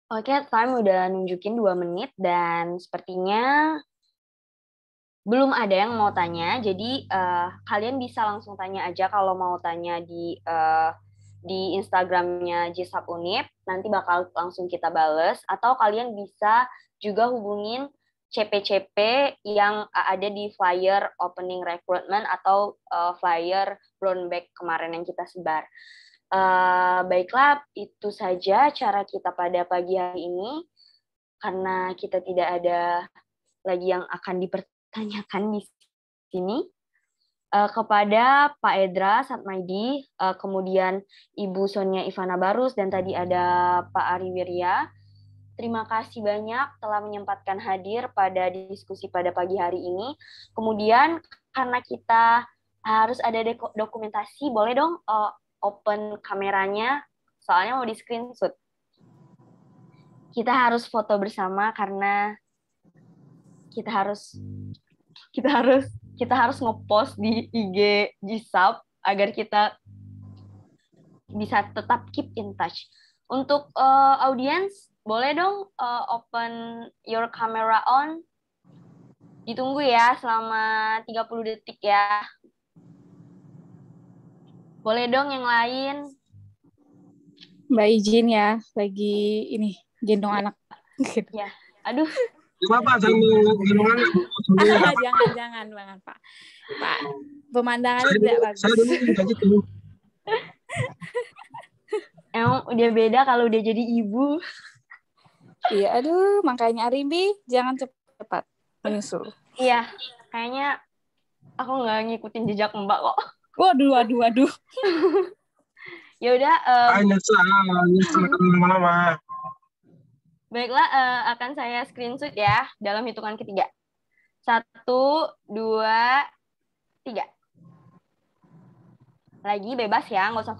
Oke, time udah nunjukin 2 menit dan sepertinya belum ada yang mau tanya. Jadi kalian bisa langsung tanya aja kalau mau tanya di Instagramnya JSAP Unip. Nanti bakal langsung kita bales. Atau kalian bisa juga hubungin CP-CP yang ada di flyer opening recruitment atau flyer brown bag kemarin yang kita sebar. Baiklah, itu saja cara kita pada pagi hari ini. Karena kita tidak ada lagi yang akan dipertanyakan di sini. Kepada Pak Edra Satmaidi, kemudian Ibu Sonia Ivana Barus, dan tadi ada Pak Ari Wirya. Terima kasih banyak telah menyempatkan hadir pada diskusi pada pagi hari ini. Kemudian, karena kita harus ada dokumentasi, boleh dong open kameranya, soalnya mau di screenshot. Kita harus foto bersama karena kita harus ngepost di IG JSAP agar kita bisa tetap keep in touch. Untuk audience, boleh dong open your camera on. Ditunggu ya selama 30 detik ya. Boleh dong yang lain. Mbak izin ya, lagi ini gendong anak. Ya, aduh. Bapak gendong anak. Jangan banget Pak. Pak, pemandangannya tidak bagus. Saya dulu juga gitu. Emang udah beda kalau udah jadi ibu. Iya, aduh, makanya Arimbi jangan cepat menyusul. Iya, kayaknya aku nggak ngikutin jejak Mbak kok. Waduh. Ya udah. Nyesel lama-lama. Baiklah, akan saya screenshot ya dalam hitungan ketiga. 1, 2, 3. Lagi bebas ya, nggak usah